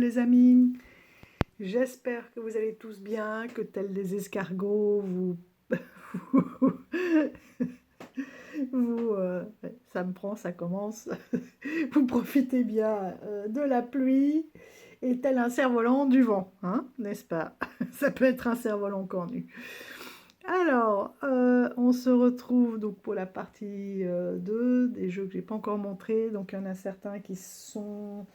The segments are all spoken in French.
les amis, j'espère que vous allez tous bien, que tels des escargots, ça me prend, ça commence, vous profitez bien de la pluie, et tel un cerf-volant du vent, hein, n'est-ce pas? Ça peut être un cerf-volant cornu. Alors, on se retrouve donc pour la partie 2 des jeux que j'ai pas encore montrés. Donc, il y en a certains qui sont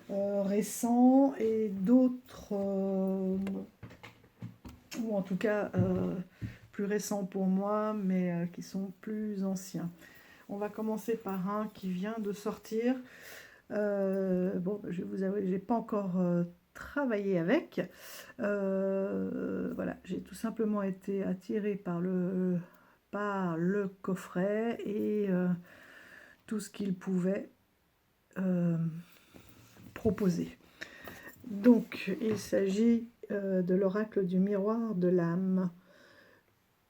récents et d'autres, ou en tout cas plus récents pour moi, mais qui sont plus anciens. On va commencer par un qui vient de sortir. Bon, je vais vous avouer, j'ai pas encore travaillé avec. Voilà, j'ai tout simplement été attirée par le coffret et tout ce qu'il pouvait proposer. Donc, il s'agit de l'oracle du miroir de l'âme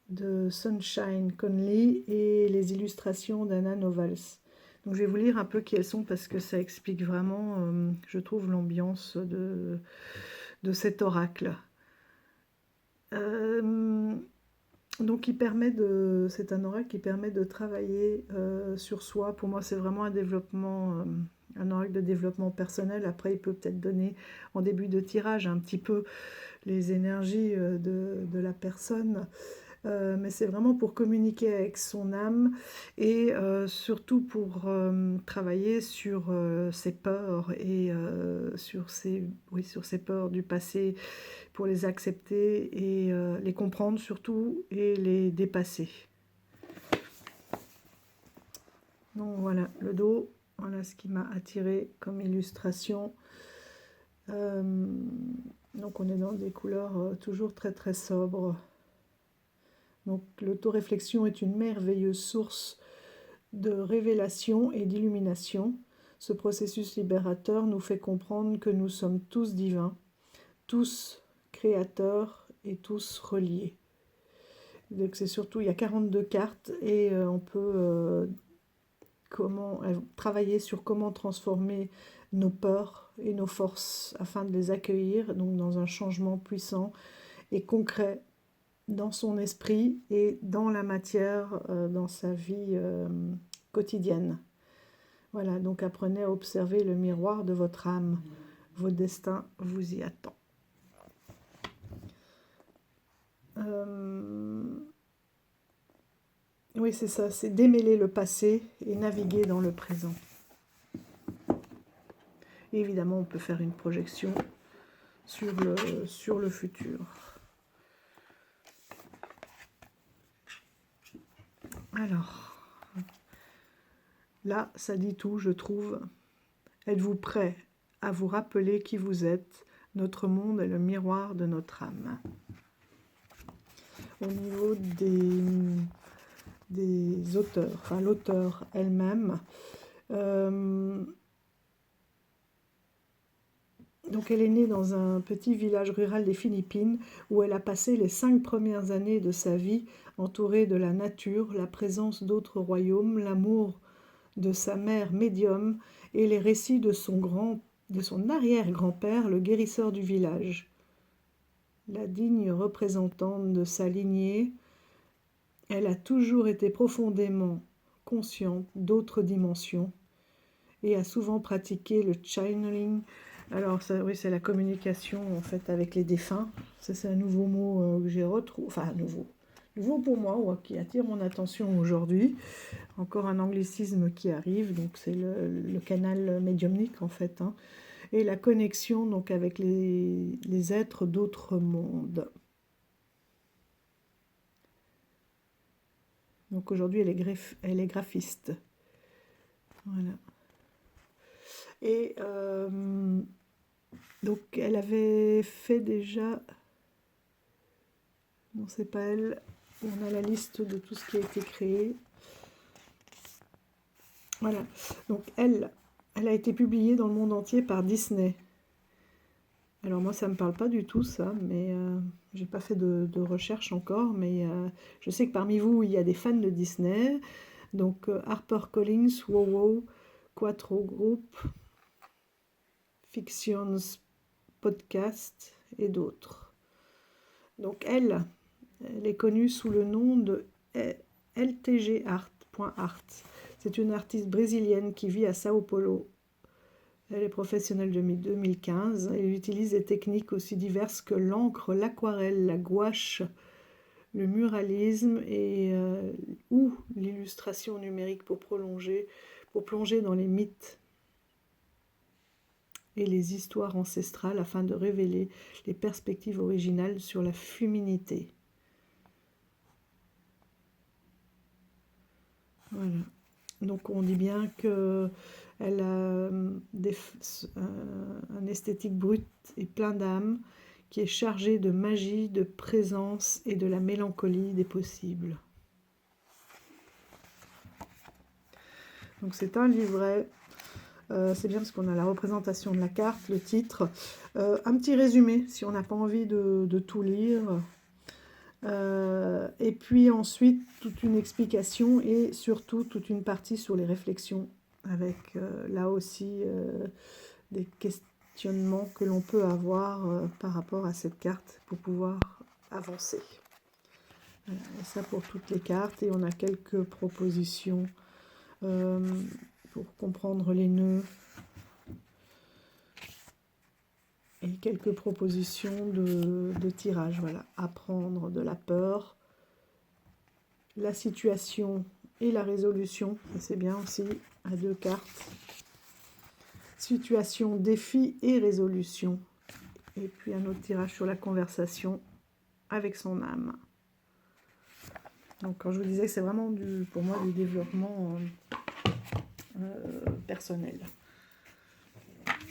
de Sunshine Conley et les illustrations d'Anna Novals. Donc je vais vous lire un peu qui elles sont parce que ça explique vraiment, je trouve, l'ambiance de cet oracle. Donc c'est un oracle qui permet de travailler sur soi. Pour moi, c'est vraiment un développement, un oracle de développement personnel. Après, il peut peut-être donner en début de tirage un petit peu les énergies de la personne. Mais c'est vraiment pour communiquer avec son âme et surtout pour travailler sur ses peurs et sur ses peurs du passé, pour les accepter et les comprendre surtout et les dépasser. Donc voilà le dos, voilà ce qui m'a attiré comme illustration. Donc on est dans des couleurs toujours très très sobres. Donc l'autoréflexion est une merveilleuse source de révélation et d'illumination. Ce processus libérateur nous fait comprendre que nous sommes tous divins, tous créateurs et tous reliés. Donc c'est surtout, il y a 42 cartes et on peut travailler sur comment transformer nos peurs et nos forces afin de les accueillir donc dans un changement puissant et concret dans son esprit et dans la matière, dans sa vie quotidienne. Voilà, donc apprenez à observer le miroir de votre âme. Votre destin vous y attend. Oui, c'est ça, c'est démêler le passé et naviguer dans le présent. Et évidemment, on peut faire une projection sur le futur. Alors, là, ça dit tout, je trouve. Êtes-vous prêt à vous rappeler qui vous êtes? Notre monde est le miroir de notre âme. Au niveau des auteurs, enfin l'auteur elle-même, donc elle est née dans un petit village rural des Philippines où elle a passé les 5 premières années de sa vie entourée de la nature, la présence d'autres royaumes, l'amour de sa mère médium et les récits de son arrière-grand-père, le guérisseur du village. La digne représentante de sa lignée, elle a toujours été profondément consciente d'autres dimensions et a souvent pratiqué le channeling. Alors ça, oui, c'est la communication en fait avec les défunts. Ça, c'est un nouveau mot que j'ai retrouvé, enfin nouveau pour moi, qui attire mon attention aujourd'hui. Encore un anglicisme qui arrive, donc c'est le canal médiumnique en fait, hein, et la connexion donc avec les êtres d'autres mondes. Donc aujourd'hui elle est graphiste. Voilà. Et donc elle avait fait déjà, non c'est pas elle, on a la liste de tout ce qui a été créé. Voilà, donc elle a été publiée dans le monde entier par Disney. Alors moi ça me parle pas du tout ça, mais j'ai pas fait de recherche encore, mais je sais que parmi vous il y a des fans de Disney, donc HarperCollins, WoW, Quattro Group, Fictions podcasts et d'autres. Donc elle est connue sous le nom de ltgart.art. C'est une artiste brésilienne qui vit à Sao Paulo. Elle est professionnelle depuis 2015. Elle utilise des techniques aussi diverses que l'encre, l'aquarelle, la gouache, le muralisme ou l'illustration numérique pour plonger dans les mythes et les histoires ancestrales afin de révéler les perspectives originales sur la féminité. Voilà. Donc on dit bien qu'elle a un esthétique brut et plein d'âme qui est chargé de magie, de présence et de la mélancolie des possibles. Donc c'est un livret, c'est bien parce qu'on a la représentation de la carte, le titre, un petit résumé si on n'a pas envie de tout lire, et puis ensuite toute une explication et surtout toute une partie sur les réflexions avec là aussi des questionnements que l'on peut avoir par rapport à cette carte pour pouvoir avancer. Voilà, et ça pour toutes les cartes, et on a quelques propositions pour comprendre les nœuds et quelques propositions de tirage. Voilà, apprendre de la peur, la situation et la résolution, c'est bien aussi à 2 cartes. Situation, défi et résolution. Et puis un autre tirage sur la conversation avec son âme. Donc quand je vous disais que c'est vraiment pour moi du développement personnel.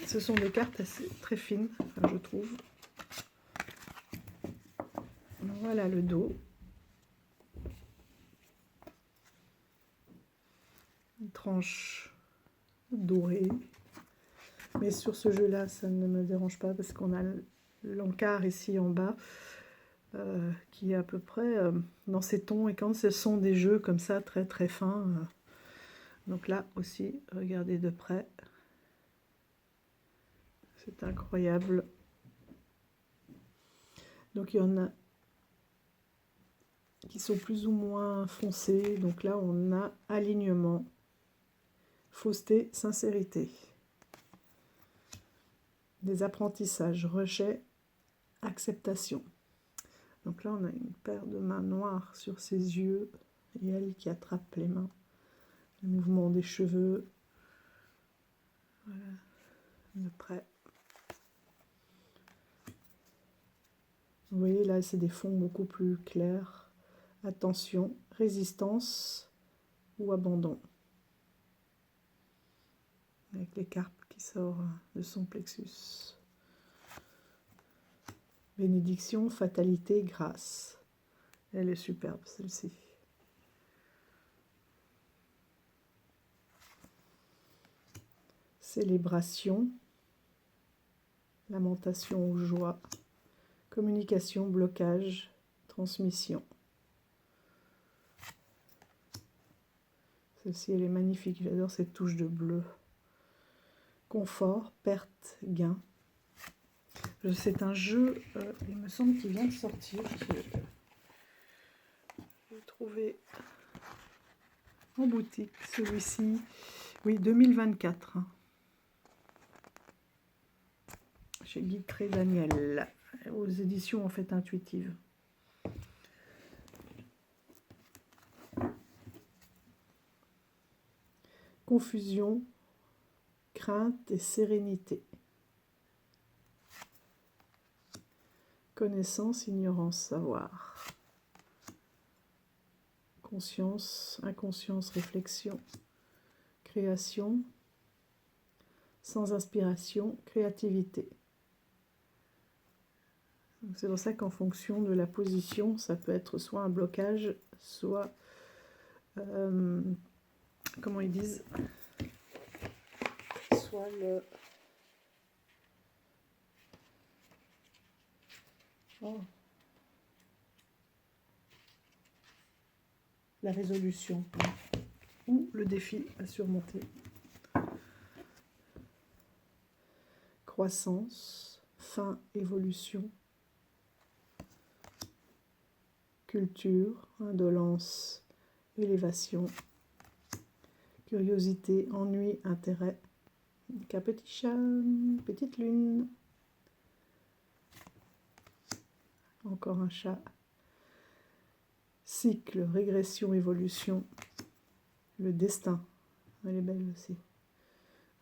Ce sont des cartes très fines, je trouve. Voilà le dos. Une tranche dorée. Mais sur ce jeu-là, ça ne me dérange pas parce qu'on a l'encart ici en bas qui est à peu près dans ces tons. Et quand ce sont des jeux comme ça, très très fins, donc là aussi, regardez de près. C'est incroyable. Donc il y en a qui sont plus ou moins foncés. Donc là, on a alignement, fausseté, sincérité. Des apprentissages, rejet, acceptation. Donc là, on a une paire de mains noires sur ses yeux et elle qui attrape les mains. Le mouvement des cheveux. Voilà, de près. Vous voyez, là, c'est des fonds beaucoup plus clairs. Attention, résistance ou abandon. Avec les cartes qui sortent de son plexus. Bénédiction, fatalité, grâce. Elle est superbe, celle-ci. Célébration, lamentation ou joie, communication, blocage, transmission. Celle-ci, elle est magnifique, j'adore cette touche de bleu. Confort, perte, gain. C'est un jeu, il me semble qu'il vient de sortir. Je l'ai trouvé en boutique, celui-ci. Oui, 2024. Chez Guitry Daniel, aux éditions en fait intuitives. Confusion, crainte et sérénité. Connaissance, ignorance, savoir. Conscience, inconscience, réflexion. Création, sans inspiration, créativité. C'est pour ça qu'en fonction de la position, ça peut être soit un blocage, soit, comment ils disent, soit la résolution ou le défi à surmonter. Croissance, fin, évolution. Culture, indolence, élévation. Curiosité, ennui, intérêt. Un petit chat, petite lune. Encore un chat. Cycle, régression, évolution. Le destin, elle est belle aussi.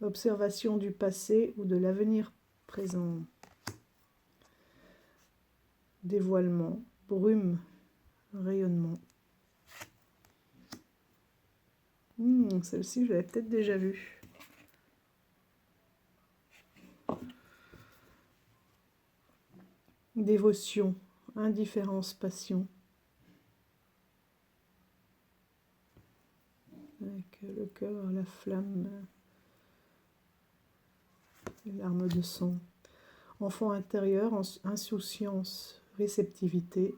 Observation du passé ou de l'avenir présent. Dévoilement, brume, rayonnement. Celle-ci, je l'avais peut-être déjà vue. Dévotion, indifférence, passion. Avec le cœur, la flamme, les larmes de sang. Enfant intérieur, insouciance, réceptivité.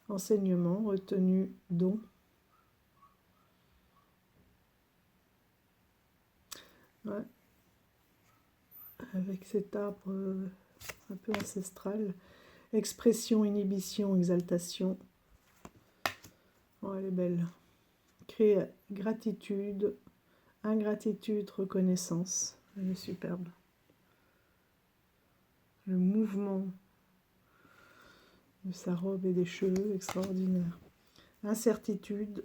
Enseignement, retenue, don. Ouais. Avec cet arbre un peu ancestral. Expression, inhibition, exaltation. Oh, elle est belle. Créer gratitude, ingratitude, reconnaissance. Elle est superbe. Le mouvement de sa robe et des cheveux, extraordinaire. Incertitude,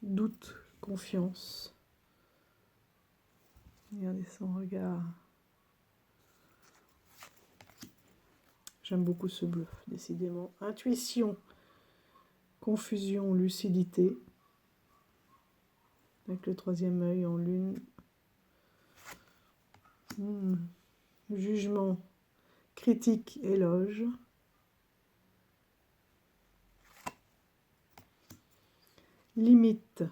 doute, confiance. Regardez son regard. J'aime beaucoup ce bleu, décidément. Intuition, confusion, lucidité. Avec le troisième œil en lune. Jugement, critique, éloge. Limite,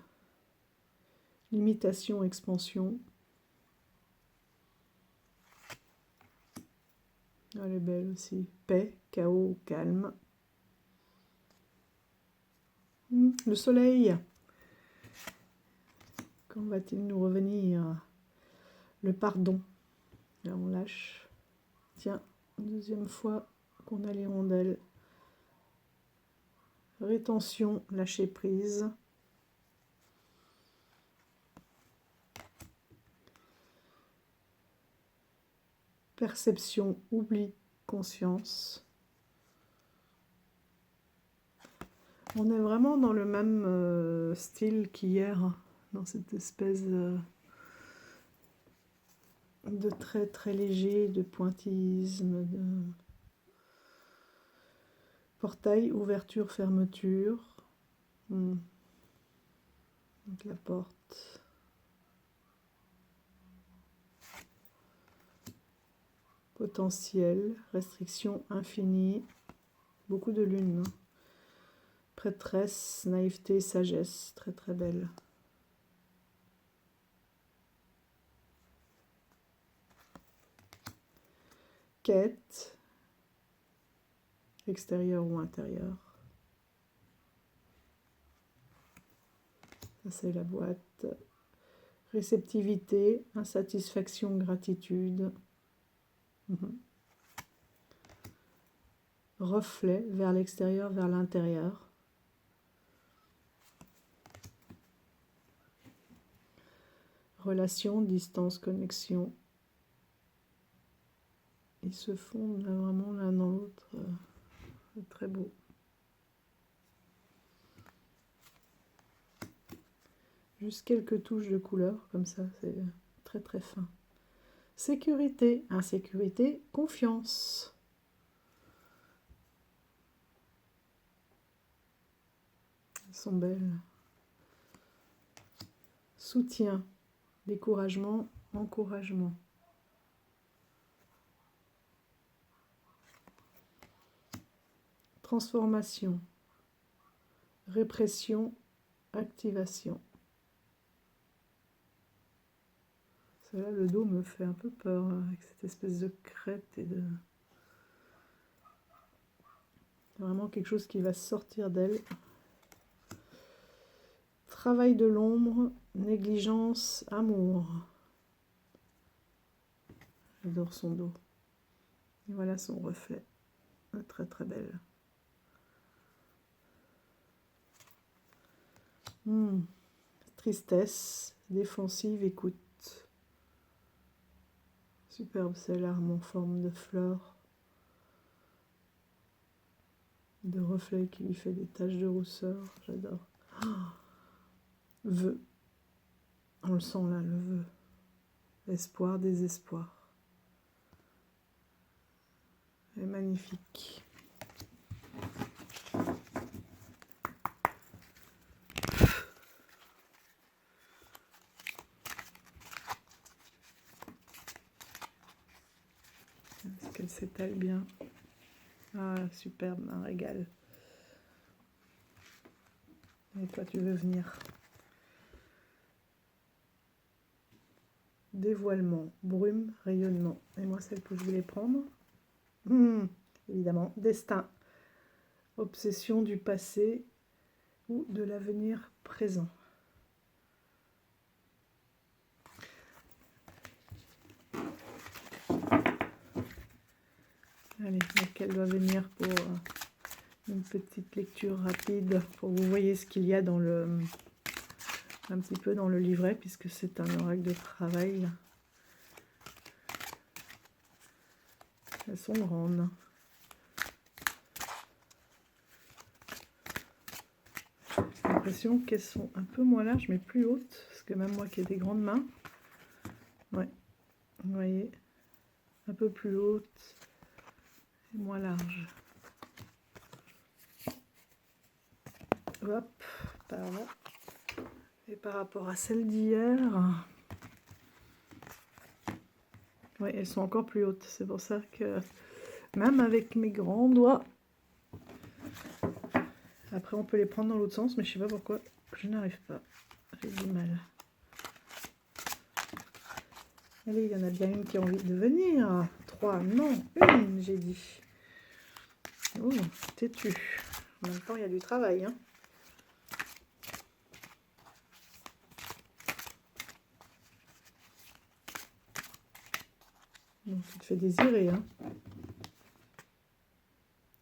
limitation, expansion. Elle est belle aussi. Paix, chaos, calme. Le soleil. Quand va-t-il nous revenir? Le pardon. Là, on lâche. Tiens, deuxième fois qu'on a les rondelles. Rétention, lâcher prise. Perception, oubli, conscience. On est vraiment dans le même style qu'hier, dans cette espèce de traits très léger, de pointillisme, de portail, ouverture, fermeture. Donc la porte. Potentiel, restriction infinie, beaucoup de lune. Prêtresse, naïveté, sagesse, très très belle. Quête, extérieur ou intérieur. Ça c'est la boîte. Réceptivité, insatisfaction, gratitude. Reflet, vers l'extérieur, vers l'intérieur. Relation, distance, connexion. Ils se fondent là, vraiment l'un dans l'autre. C'est très beau. Juste quelques touches de couleur, comme ça, c'est très très fin. Sécurité, insécurité, confiance. Elles sont belles. Soutien, découragement, encouragement. Transformation, répression, activation. Là, le dos me fait un peu peur avec cette espèce de crête et de... C'est vraiment quelque chose qui va sortir d'elle. Travail de l'ombre, négligence, amour. J'adore son dos. Et voilà son reflet. Très très belle. Tristesse, défensive, écoute. Superbe ces larmes en forme de fleurs. De reflet qui lui fait des taches de rousseur. J'adore. Vœu. On le sent là, le vœu. Espoir, désespoir. Elle est magnifique. Est-ce qu'elle s'étale bien? Ah, superbe, un régal. Et toi, tu veux venir? Dévoilement, brume, rayonnement. Et moi, celle que je voulais prendre, évidemment, destin, obsession du passé ou de l'avenir présent. Allez, laquelle doit venir pour une petite lecture rapide, pour que vous voyez ce qu'il y a dans le... un petit peu dans le livret, puisque c'est un oracle de travail. Elles sont grandes. J'ai l'impression qu'elles sont un peu moins larges, mais plus hautes, parce que même moi qui ai des grandes mains, ouais, vous voyez, un peu plus hautes et moins larges. Hop, par là. Et par rapport à celle d'hier, oui, elles sont encore plus hautes. C'est pour ça que même avec mes grands doigts, après on peut les prendre dans l'autre sens, mais je sais pas pourquoi je n'arrive pas. J'ai du mal. Allez, il y en a bien une qui a envie de venir. 3, non, une, j'ai dit. Oh, têtu. En même temps, il y a du travail, hein. Donc, tu te fais désirer, hein.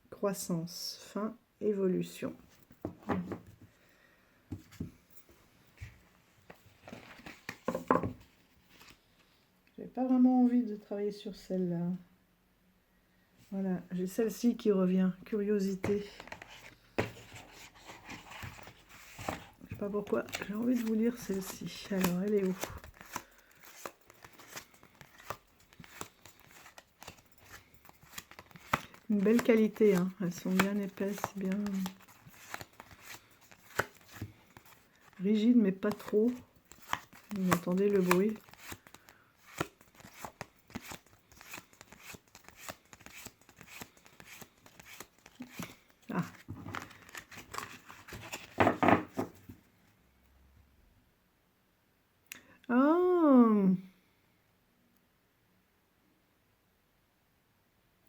Croissance, fin, évolution. J'avais pas vraiment envie de travailler sur celle-là. Voilà, j'ai celle-ci qui revient, curiosité. Je sais pas pourquoi, j'ai envie de vous lire celle-ci. Alors, elle est où? Une belle qualité, hein. Elles sont bien épaisses, bien rigides, mais pas trop. Vous entendez le bruit? Ah. Ah.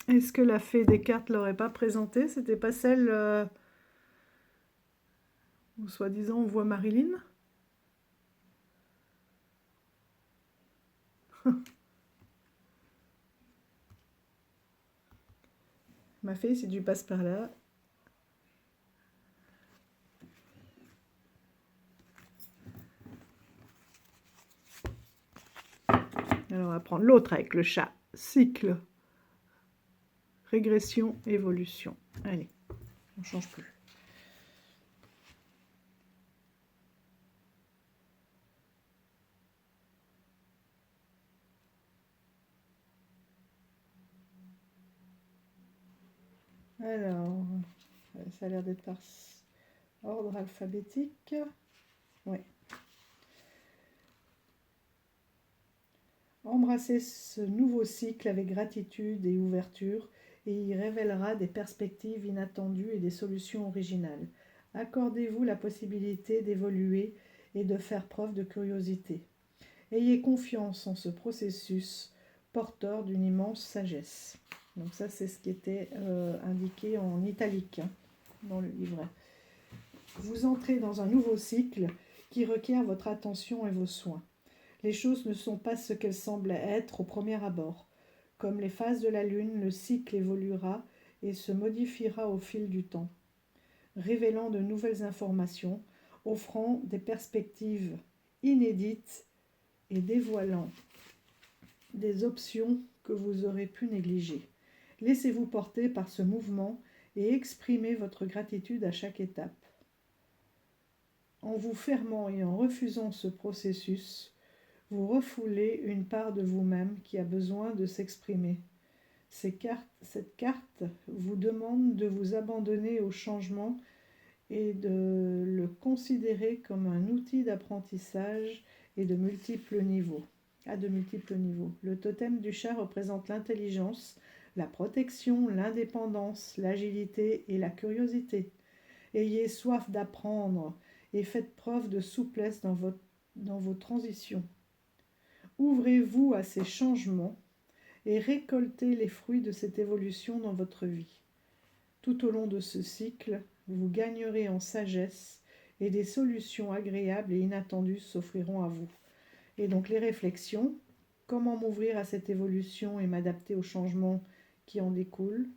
Est-ce que la fée des cartes l'aurait pas présentée? C'était pas celle où soi-disant on voit Marilyn? Ma fée, si tu passes par là. Alors on va prendre l'autre avec le chat. Cycle. Régression, évolution. Allez, on change plus. Alors, ça a l'air d'être par ordre alphabétique. Oui. Embrassez ce nouveau cycle avec gratitude et ouverture et y révélera des perspectives inattendues et des solutions originales. Accordez-vous la possibilité d'évoluer et de faire preuve de curiosité. Ayez confiance en ce processus porteur d'une immense sagesse. Donc ça, c'est ce qui était indiqué en italique, hein, dans le livret. Vous entrez dans un nouveau cycle qui requiert votre attention et vos soins. Les choses ne sont pas ce qu'elles semblent être au premier abord. Comme les phases de la Lune, le cycle évoluera et se modifiera au fil du temps, révélant de nouvelles informations, offrant des perspectives inédites et dévoilant des options que vous aurez pu négliger. Laissez-vous porter par ce mouvement et exprimez votre gratitude à chaque étape. En vous fermant et en refusant ce processus, vous refoulez une part de vous-même qui a besoin de s'exprimer. Cette carte vous demande de vous abandonner au changement et de le considérer comme un outil d'apprentissage et de multiples niveaux. À de multiples niveaux. Le totem du chat représente l'intelligence, la protection, l'indépendance, l'agilité et la curiosité. Ayez soif d'apprendre et faites preuve de souplesse dans vos transitions. Ouvrez-vous à ces changements et récoltez les fruits de cette évolution dans votre vie. Tout au long de ce cycle, vous gagnerez en sagesse et des solutions agréables et inattendues s'offriront à vous. Et donc les réflexions, comment m'ouvrir à cette évolution et m'adapter aux changements qui en découlent?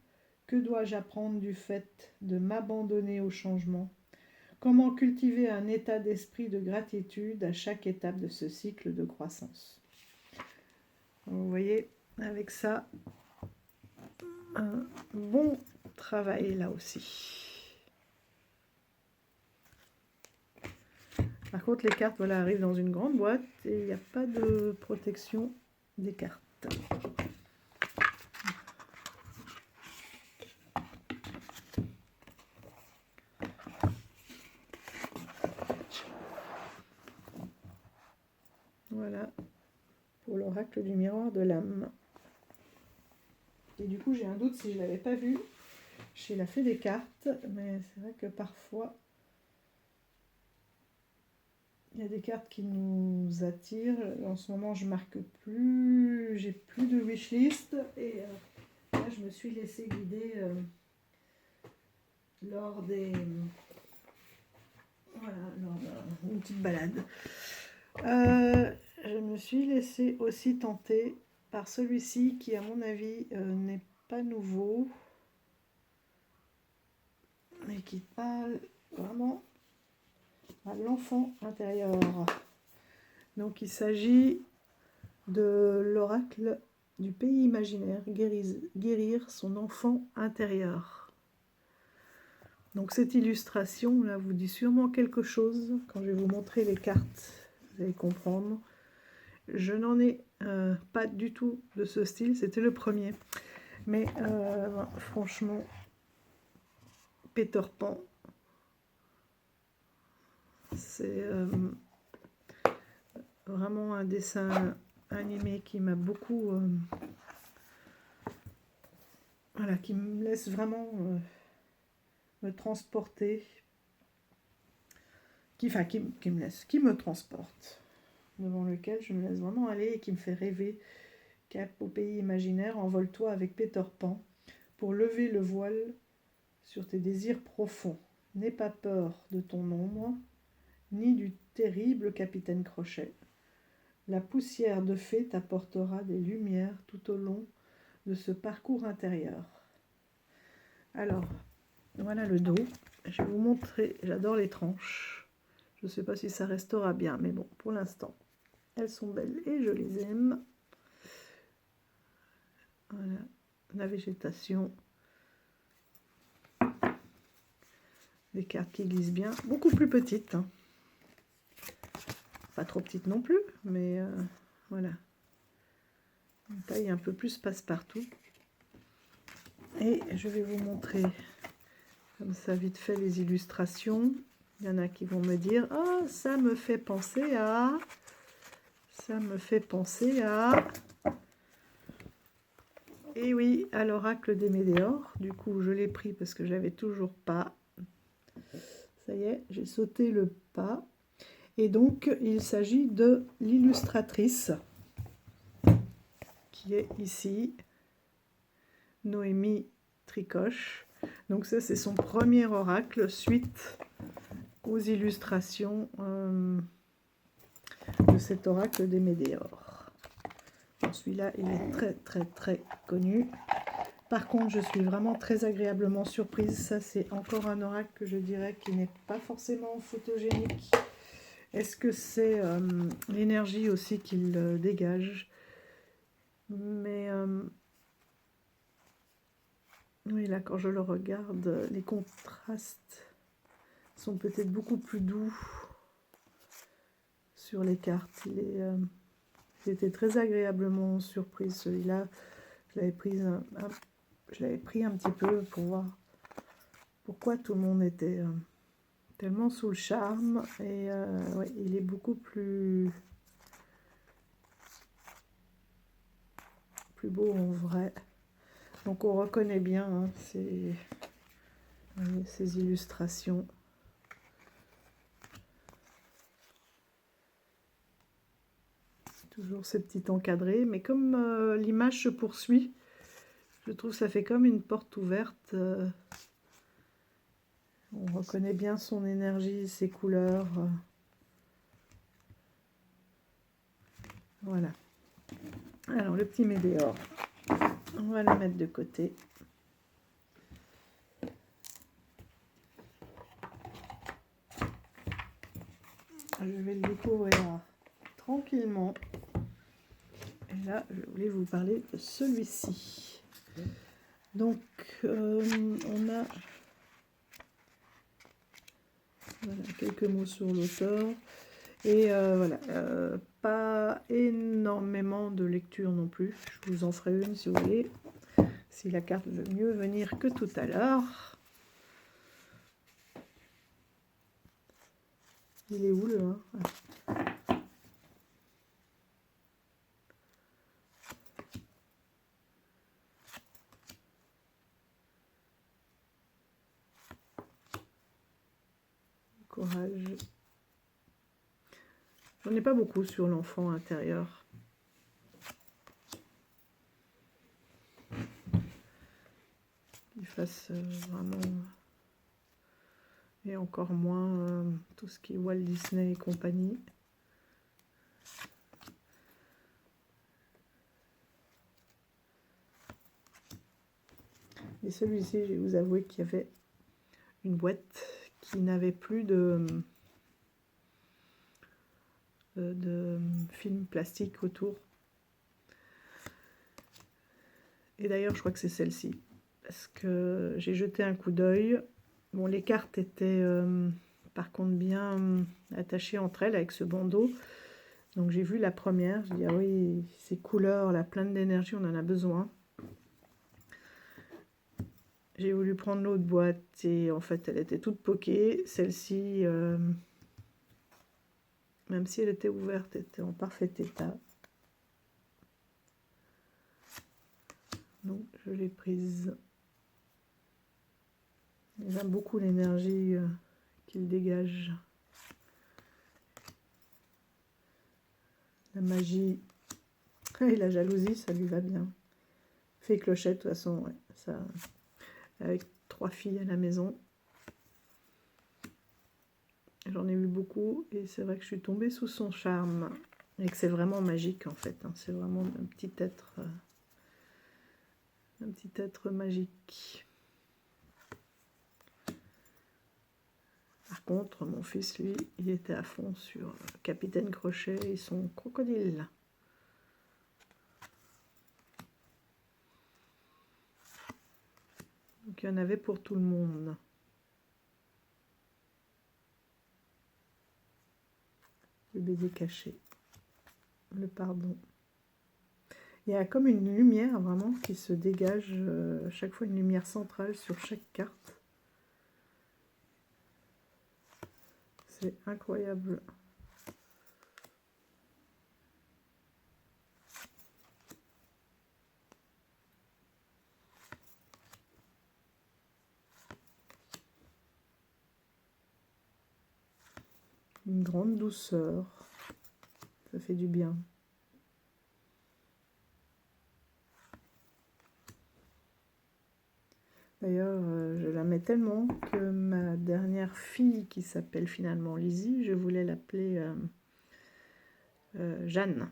Que dois-je apprendre du fait de m'abandonner au changement? Comment cultiver un état d'esprit de gratitude à chaque étape de ce cycle de croissance? Vous voyez, avec ça, un bon travail là aussi. Par contre, les cartes voilà, arrivent dans une grande boîte et il n'y a pas de protection des cartes. Voilà, pour l'oracle du miroir de l'âme. Et du coup, j'ai un doute si je ne l'avais pas vu chez la fée des cartes, mais c'est vrai que parfois, il y a des cartes qui nous attirent. En ce moment, je marque plus, j'ai plus de wishlist. Et là, je me suis laissée guider lors des... Voilà, lors d'une petite balade. Je me suis laissée aussi tenter par celui-ci qui, à mon avis, n'est pas nouveau, mais qui parle vraiment à l'enfant intérieur. Donc il s'agit de l'oracle du pays imaginaire, guérir son enfant intérieur. Donc cette illustration là vous dit sûrement quelque chose. Quand je vais vous montrer les cartes, vous allez comprendre. Je n'en ai pas du tout de ce style, c'était le premier. Mais franchement, Peter Pan, c'est vraiment un dessin animé qui m'a beaucoup... voilà, qui me laisse vraiment me transporter. Qui me transporte. Devant lequel je me laisse vraiment aller et qui me fait rêver. Cap au pays imaginaire, envole-toi avec Peter Pan pour lever le voile sur tes désirs profonds. N'aie pas peur de ton ombre, ni du terrible capitaine Crochet. La poussière de fée t'apportera des lumières tout au long de ce parcours intérieur. Alors, voilà le dos. Je vais vous montrer, j'adore les tranches. Je ne sais pas si ça restera bien, mais bon, pour l'instant, elles sont belles et je les aime. Voilà, la végétation. Des cartes qui glissent bien, beaucoup plus petites. Hein. Pas trop petites non plus, mais voilà. Une taille un peu plus passe-partout. Et je vais vous montrer comme ça vite fait les illustrations. Il y en a qui vont me dire « Ah, oh, ça me fait penser à... » Ça me fait penser à... Et oui, à l'oracle des Médéors. Du coup, je l'ai pris parce que je l'avais toujours pas. Ça y est, j'ai sauté le pas. Et donc, il s'agit de l'illustratrice qui est ici, Noémie Tricoche. Donc ça, c'est son premier oracle suite aux illustrations de cet oracle des Médéors. Celui-là, il est très très très connu. Par contre, je suis vraiment très agréablement surprise. Ça, c'est encore un oracle que je dirais qui n'est pas forcément photogénique. Est-ce que c'est l'énergie aussi qu'il dégage? Mais oui, là, quand je le regarde, les contrastes sont peut-être beaucoup plus doux sur les cartes. J'étais très agréablement surprise. Celui-là, je l'avais pris un petit peu pour voir pourquoi tout le monde était tellement sous le charme. Et ouais, il est beaucoup plus beau en vrai. Donc on reconnaît bien hein, ces illustrations. Toujours ces petits encadrés, mais comme l'image se poursuit, je trouve que ça fait comme une porte ouverte. On reconnaît bien son énergie, ses couleurs. Voilà. Alors le petit météore, on va le mettre de côté. Je vais le découvrir tranquillement. Et là, je voulais vous parler de celui-ci. Donc, on a voilà, quelques mots sur l'auteur. Et voilà, pas énormément de lecture non plus. Je vous en ferai une si vous voulez. Si la carte veut mieux venir que tout à l'heure. Il est où le 1 ? Courage. J'en ai pas beaucoup sur l'enfant intérieur. Il fasse vraiment... Et encore moins tout ce qui est Walt Disney et compagnie. Et celui-ci, je vais vous avouer qu'il y avait une boîte qui n'avait plus de film plastique autour. Et d'ailleurs, je crois que c'est celle-ci. Parce que j'ai jeté un coup d'œil. Bon, les cartes étaient par contre bien attachées entre elles avec ce bandeau. Donc j'ai vu la première. Je dis, ah oui, ces couleurs, là, pleines d'énergie, on en a besoin. J'ai voulu prendre l'autre boîte et en fait, elle était toute poquée. Celle-ci, même si elle était ouverte, était en parfait état. Donc je l'ai prise. J'aime beaucoup l'énergie qu'il dégage. La magie et la jalousie, ça lui va bien. Fée clochette, de toute façon, ouais, ça, avec 3 filles à la maison. J'en ai eu beaucoup et c'est vrai que je suis tombée sous son charme. Et que c'est vraiment magique en fait. Hein. C'est vraiment un petit être magique. Par contre, mon fils, lui, il était à fond sur Capitaine Crochet et son crocodile. Donc il y en avait pour tout le monde. Le baiser caché. Le pardon. Il y a comme une lumière vraiment qui se dégage, chaque fois une lumière centrale sur chaque carte. C'est incroyable. Une grande douceur. Ça fait du bien. D'ailleurs, je l'aimais tellement que ma dernière fille, qui s'appelle finalement Lizzie, je voulais l'appeler Jeanne.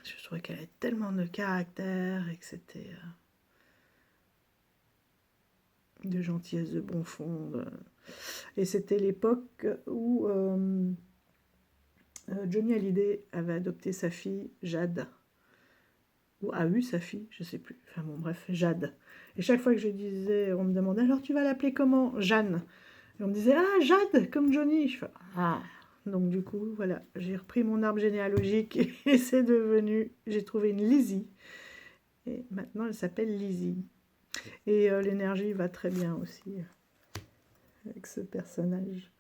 Je trouvais qu'elle avait tellement de caractère et que c'était de gentillesse, de bon fond. Et c'était l'époque où Johnny Hallyday avait adopté sa fille Jade, ou a eu sa fille, je sais plus. Enfin bon, bref, Jade. Et chaque fois que je disais, on me demandait alors tu vas l'appeler comment? Jeanne. Et on me disait ah Jade comme Johnny. Je fais ah. Donc du coup voilà, j'ai repris mon arbre généalogique et c'est devenu, j'ai trouvé une Lizzie. Et maintenant elle s'appelle Lizzie. Et l'énergie va très bien aussi avec ce personnage.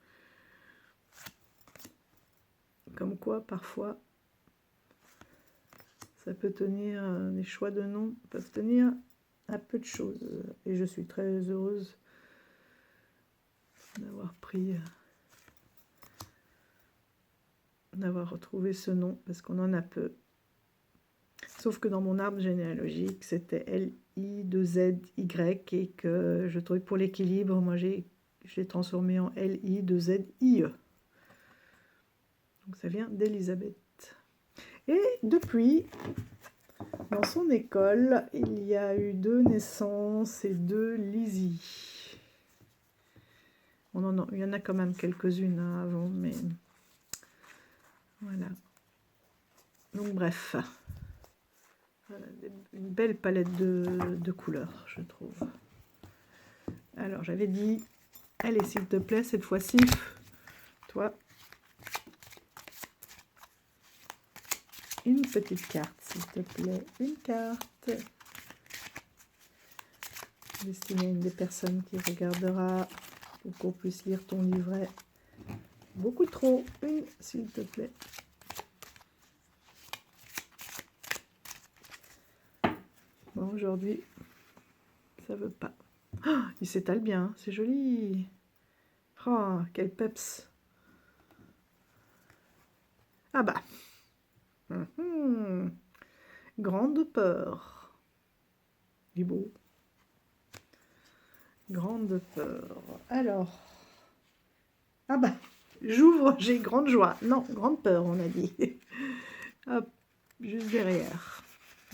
Comme quoi parfois ça peut tenir, les choix de nom peuvent tenir à peu de choses. Et je suis très heureuse d'avoir pris, d'avoir retrouvé ce nom, parce qu'on en a peu. Sauf que dans mon arbre généalogique, c'était L-I-2-Z-Y, et que je trouvais que pour l'équilibre, moi je l'ai transformé en L-I-2-Z-I-E. Donc ça vient d'Elisabeth. Et depuis, dans son école, il y a eu 2 naissances et 2 Lizzie. Il y en a quand même quelques-unes avant, mais voilà. Donc bref, voilà, une belle palette de couleurs, je trouve. Alors j'avais dit, allez s'il te plaît, cette fois-ci, toi, une petite carte, s'il te plaît, une carte destinée à une des personnes qui regardera pour qu'on puisse lire ton livret. Beaucoup trop, une, s'il te plaît. Bon, aujourd'hui, ça veut pas. Oh, il s'étale bien, c'est joli. Oh, quel peps. Ah bah. Grande peur. Du beau. Grande peur. Alors. Ah bah. J'ouvre, j'ai grande joie. Non, grande peur, on a dit. Hop, juste derrière.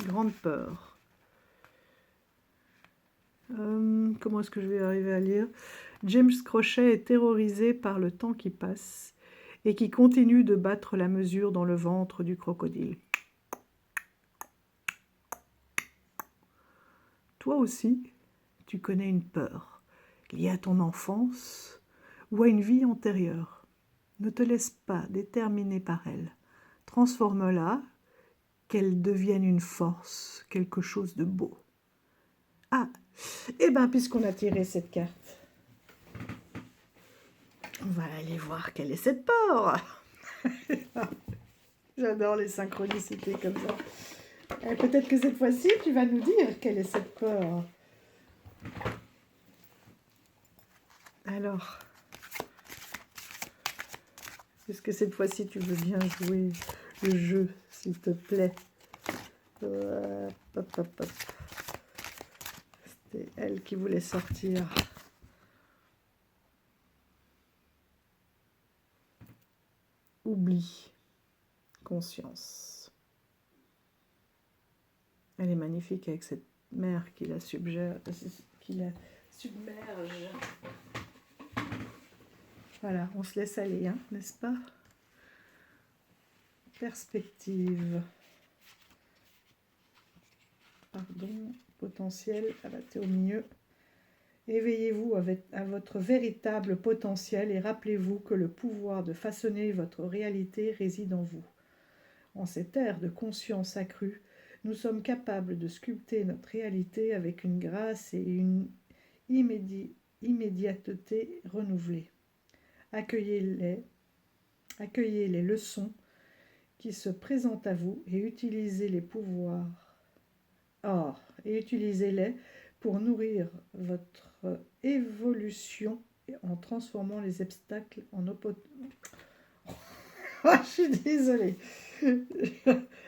Grande peur. Comment est-ce que je vais arriver à lire? James Crochet est terrorisé par le temps qui passe et qui continue de battre la mesure dans le ventre du crocodile. Toi aussi, tu connais une peur liée à ton enfance ou à une vie antérieure. Ne te laisse pas déterminer par elle. Transforme-la, qu'elle devienne une force, quelque chose de beau. Ah, et bien puisqu'on a tiré cette carte, on va aller voir quelle est cette peur. J'adore les synchronicités comme ça. Peut-être que cette fois-ci, tu vas nous dire quelle est cette peur. Alors, est-ce que cette fois-ci, tu veux bien jouer le jeu, s'il te plaît? Hop, hop, hop. C'était elle qui voulait sortir. Oubli, conscience. Elle est magnifique avec cette mer qui la submerge. Voilà, on se laisse aller, hein, n'est-ce pas? Perspective. Pardon, potentiel. Ah bah, t'es au milieu. Éveillez-vous à votre véritable potentiel et rappelez-vous que le pouvoir de façonner votre réalité réside en vous. En cette ère de conscience accrue, nous sommes capables de sculpter notre réalité avec une grâce et une immédiateté renouvelée. Accueillez les leçons qui se présentent à vous et utilisez les pouvoirs. Et utilisez-les pour nourrir votre évolution en transformant les obstacles en opportunités. Je suis désolée.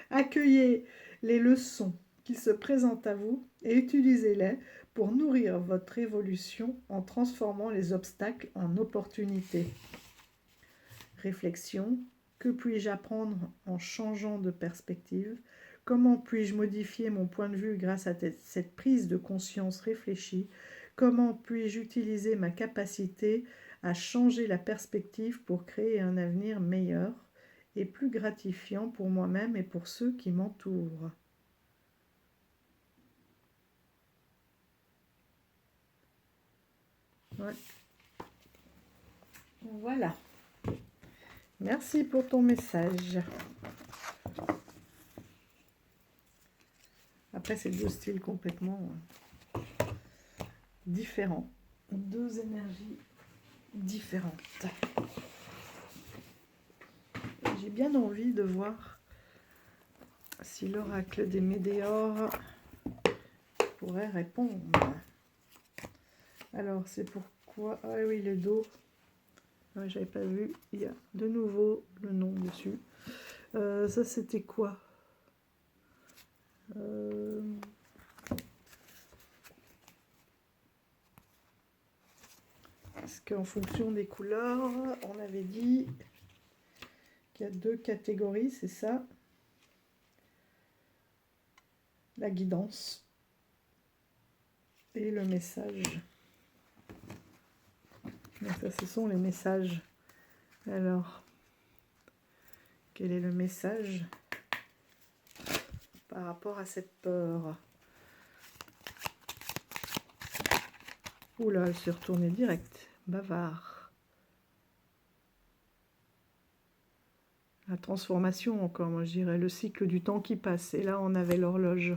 Accueillez les leçons qui se présentent à vous et utilisez-les pour nourrir votre évolution en transformant les obstacles en opportunités. Réflexion. Que puis-je apprendre en changeant de perspective? Comment puis-je modifier mon point de vue grâce à cette prise de conscience réfléchie? Comment puis-je utiliser ma capacité à changer la perspective pour créer un avenir meilleur et plus gratifiant pour moi-même et pour ceux qui m'entourent? Ouais. Voilà. Merci pour ton message. Après, c'est deux styles complètement différents. Deux énergies différentes. J'ai bien envie de voir si l'oracle des Médéors pourrait répondre. Alors, c'est pourquoi... Ah oui, le dos. Ouais, j'avais pas vu. Il y a de nouveau le nom dessus. Ça, c'était quoi? Parce qu'en fonction des couleurs, on avait dit qu'il y a deux catégories, c'est ça? La guidance et le message. Donc ça, ce sont les messages. Alors, quel est le message par rapport à cette peur? Oula, elle s'est retournée direct. Bavard. La transformation encore, moi je dirais, le cycle du temps qui passe. Et là, on avait l'horloge.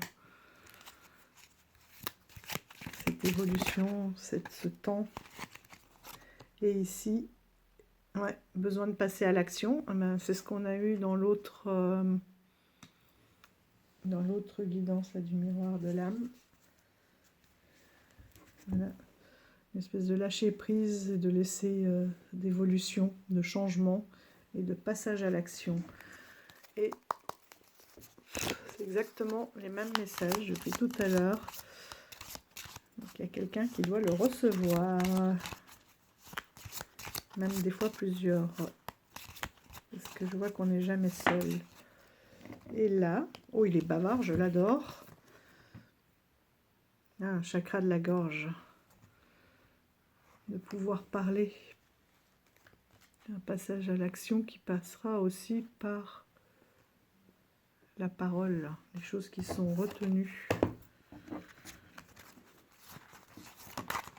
Cette évolution, ce temps. Et ici, ouais, besoin de passer à l'action. Ben, c'est ce qu'on a eu dans l'autre guidance là, du miroir de l'âme. Voilà. Une espèce de lâcher prise et de laisser d'évolution, de changement et de passage à l'action. Et c'est exactement les mêmes messages depuis tout à l'heure. Donc il y a quelqu'un qui doit le recevoir. Même des fois plusieurs. Parce que je vois qu'on n'est jamais seul. Et là, oh il est bavard, je l'adore. Ah, un chakra de la gorge. De pouvoir parler. Un passage à l'action qui passera aussi par la parole, les choses qui sont retenues.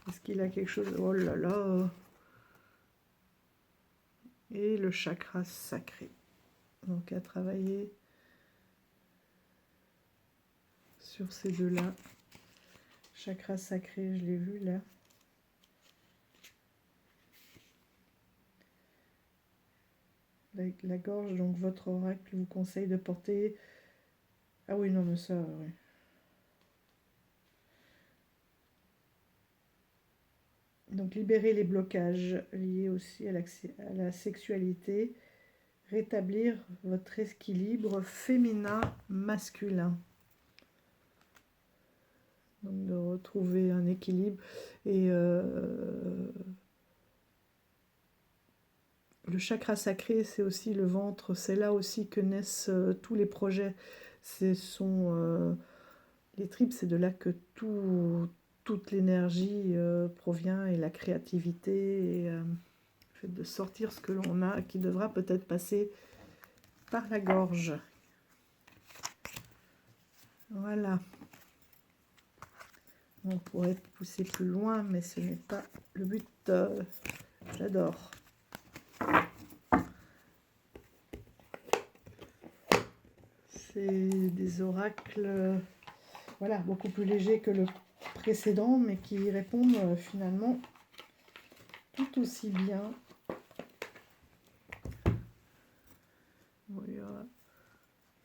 Est-ce qu'il a quelque chose? Oh là là! Et le chakra sacré. Donc à travailler sur ces deux-là. Chakra sacré, je l'ai vu là. La gorge, donc votre oracle vous conseille de porter... Ah oui, non mais ça, oui. Donc libérer les blocages liés aussi à la sexualité. Rétablir votre équilibre féminin-masculin. Donc de retrouver un équilibre. Et le chakra sacré, c'est aussi le ventre. C'est là aussi que naissent tous les projets. Ce sont les tripes, c'est de là que toute l'énergie provient et la créativité. Et le fait de sortir ce que l'on a, qui devra peut-être passer par la gorge. Voilà. On pourrait pousser plus loin, mais ce n'est pas le but. J'adore. C'est des oracles, voilà, beaucoup plus légers que le précédent, mais qui répondent finalement tout aussi bien.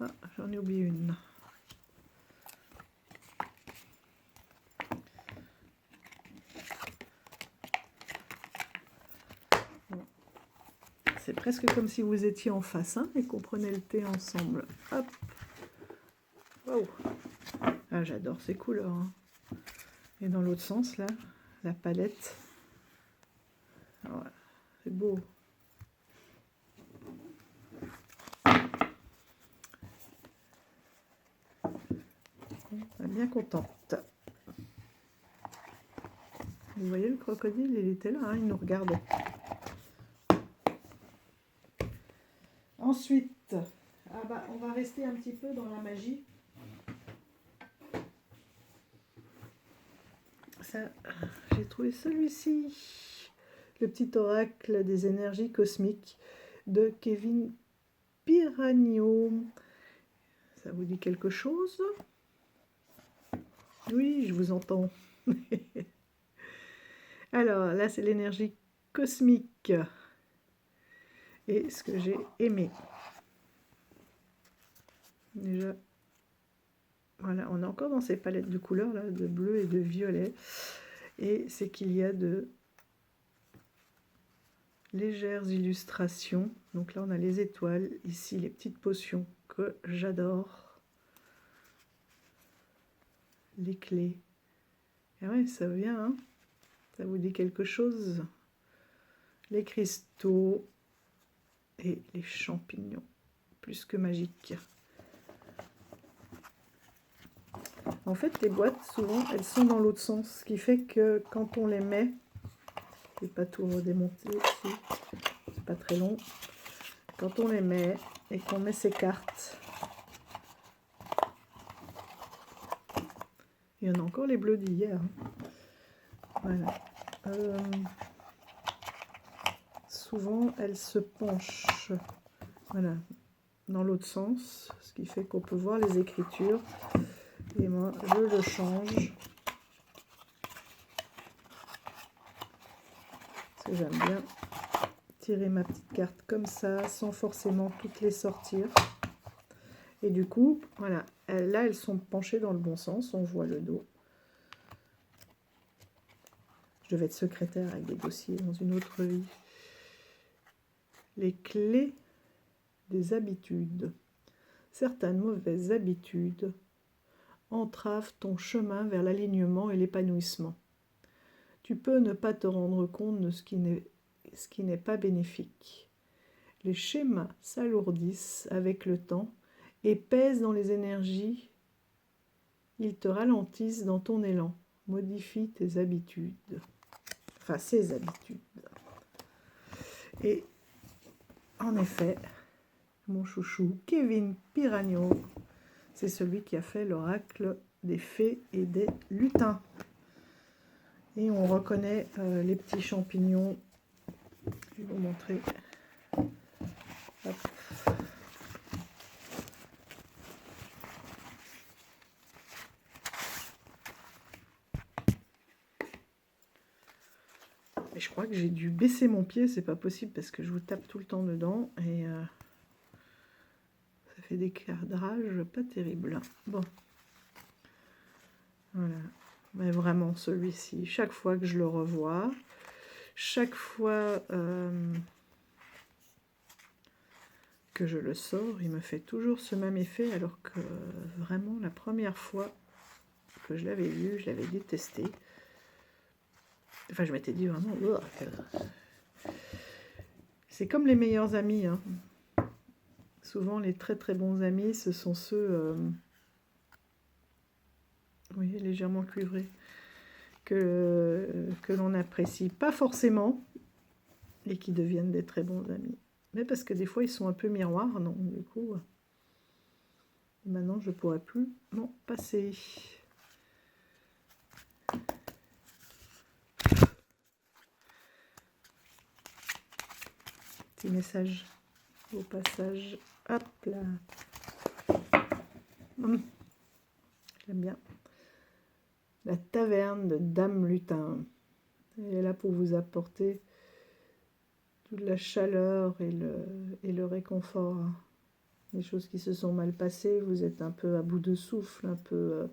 Ah, j'en ai oublié une. C'est presque comme si vous étiez en face hein, et qu'on prenait le thé ensemble. Hop. Wow. Ah, j'adore ces couleurs. Hein. Et dans l'autre sens, là, la palette. Voilà. C'est beau. bien contente. Vous voyez le crocodile, il était là, hein, il nous regardait. Ensuite, on va rester un petit peu dans la magie. Ça, j'ai trouvé celui-ci, le petit oracle des énergies cosmiques de Kevin Piragno. Ça vous dit quelque chose? Oui, je vous entends. Alors, là, c'est l'énergie cosmique. Et ce que j'ai aimé. Déjà, voilà, on est encore dans ces palettes de couleurs, là, de bleu et de violet. Et c'est qu'il y a de légères illustrations. Donc là, on a les étoiles. Ici, les petites potions que j'adore. Les clés. Et ouais, ça vient, hein. Ça vous dit quelque chose? Les cristaux et les champignons. Plus que magique. En fait, les boîtes, souvent, elles sont dans l'autre sens. Ce qui fait que quand on les met, je ne vais pas tout redémonter ici, c'est pas très long. Quand on les met et qu'on met ces cartes, il y en a encore les bleus d'hier. Voilà. Souvent, elles se penchent, voilà, dans l'autre sens, ce qui fait qu'on peut voir les écritures. Et moi, je le change. Parce que j'aime bien tirer ma petite carte comme ça, sans forcément toutes les sortir. Et du coup, voilà, là, elles sont penchées dans le bon sens. On voit le dos. Je devais être secrétaire avec des dossiers dans une autre vie. Les clés des habitudes. Certaines mauvaises habitudes entravent ton chemin vers l'alignement et l'épanouissement. Tu peux ne pas te rendre compte de ce qui n'est pas bénéfique. Les schémas s'alourdissent avec le temps et pèsent dans les énergies. Ils te ralentissent dans ton élan. Modifie tes habitudes. Enfin, ses habitudes. Et en effet, mon chouchou, Kevin Piragno, c'est celui qui a fait l'oracle des fées et des lutins. Et on reconnaît les petits champignons. Je vais vous montrer. Hop. Et je crois que j'ai dû baisser mon pied, c'est pas possible parce que je vous tape tout le temps dedans et ça fait des cadrages pas terribles. Bon, voilà. Mais vraiment celui-ci, chaque fois que je le revois, chaque fois que je le sors, il me fait toujours ce même effet, alors que vraiment la première fois que je l'avais lu, je l'avais détesté. Enfin, je m'étais dit vraiment, c'est comme les meilleurs amis, hein. Souvent, les très très bons amis, ce sont ceux, oui, légèrement cuivrés, que l'on apprécie pas forcément et qui deviennent des très bons amis. Mais parce que des fois, ils sont un peu miroirs, non, du coup, maintenant, je ne pourrais plus m'en passer. Petit message au passage. Hop là. J'aime bien. La taverne de Dame Lutin. Elle est là pour vous apporter toute la chaleur et le réconfort. Les choses qui se sont mal passées, vous êtes un peu à bout de souffle, un peu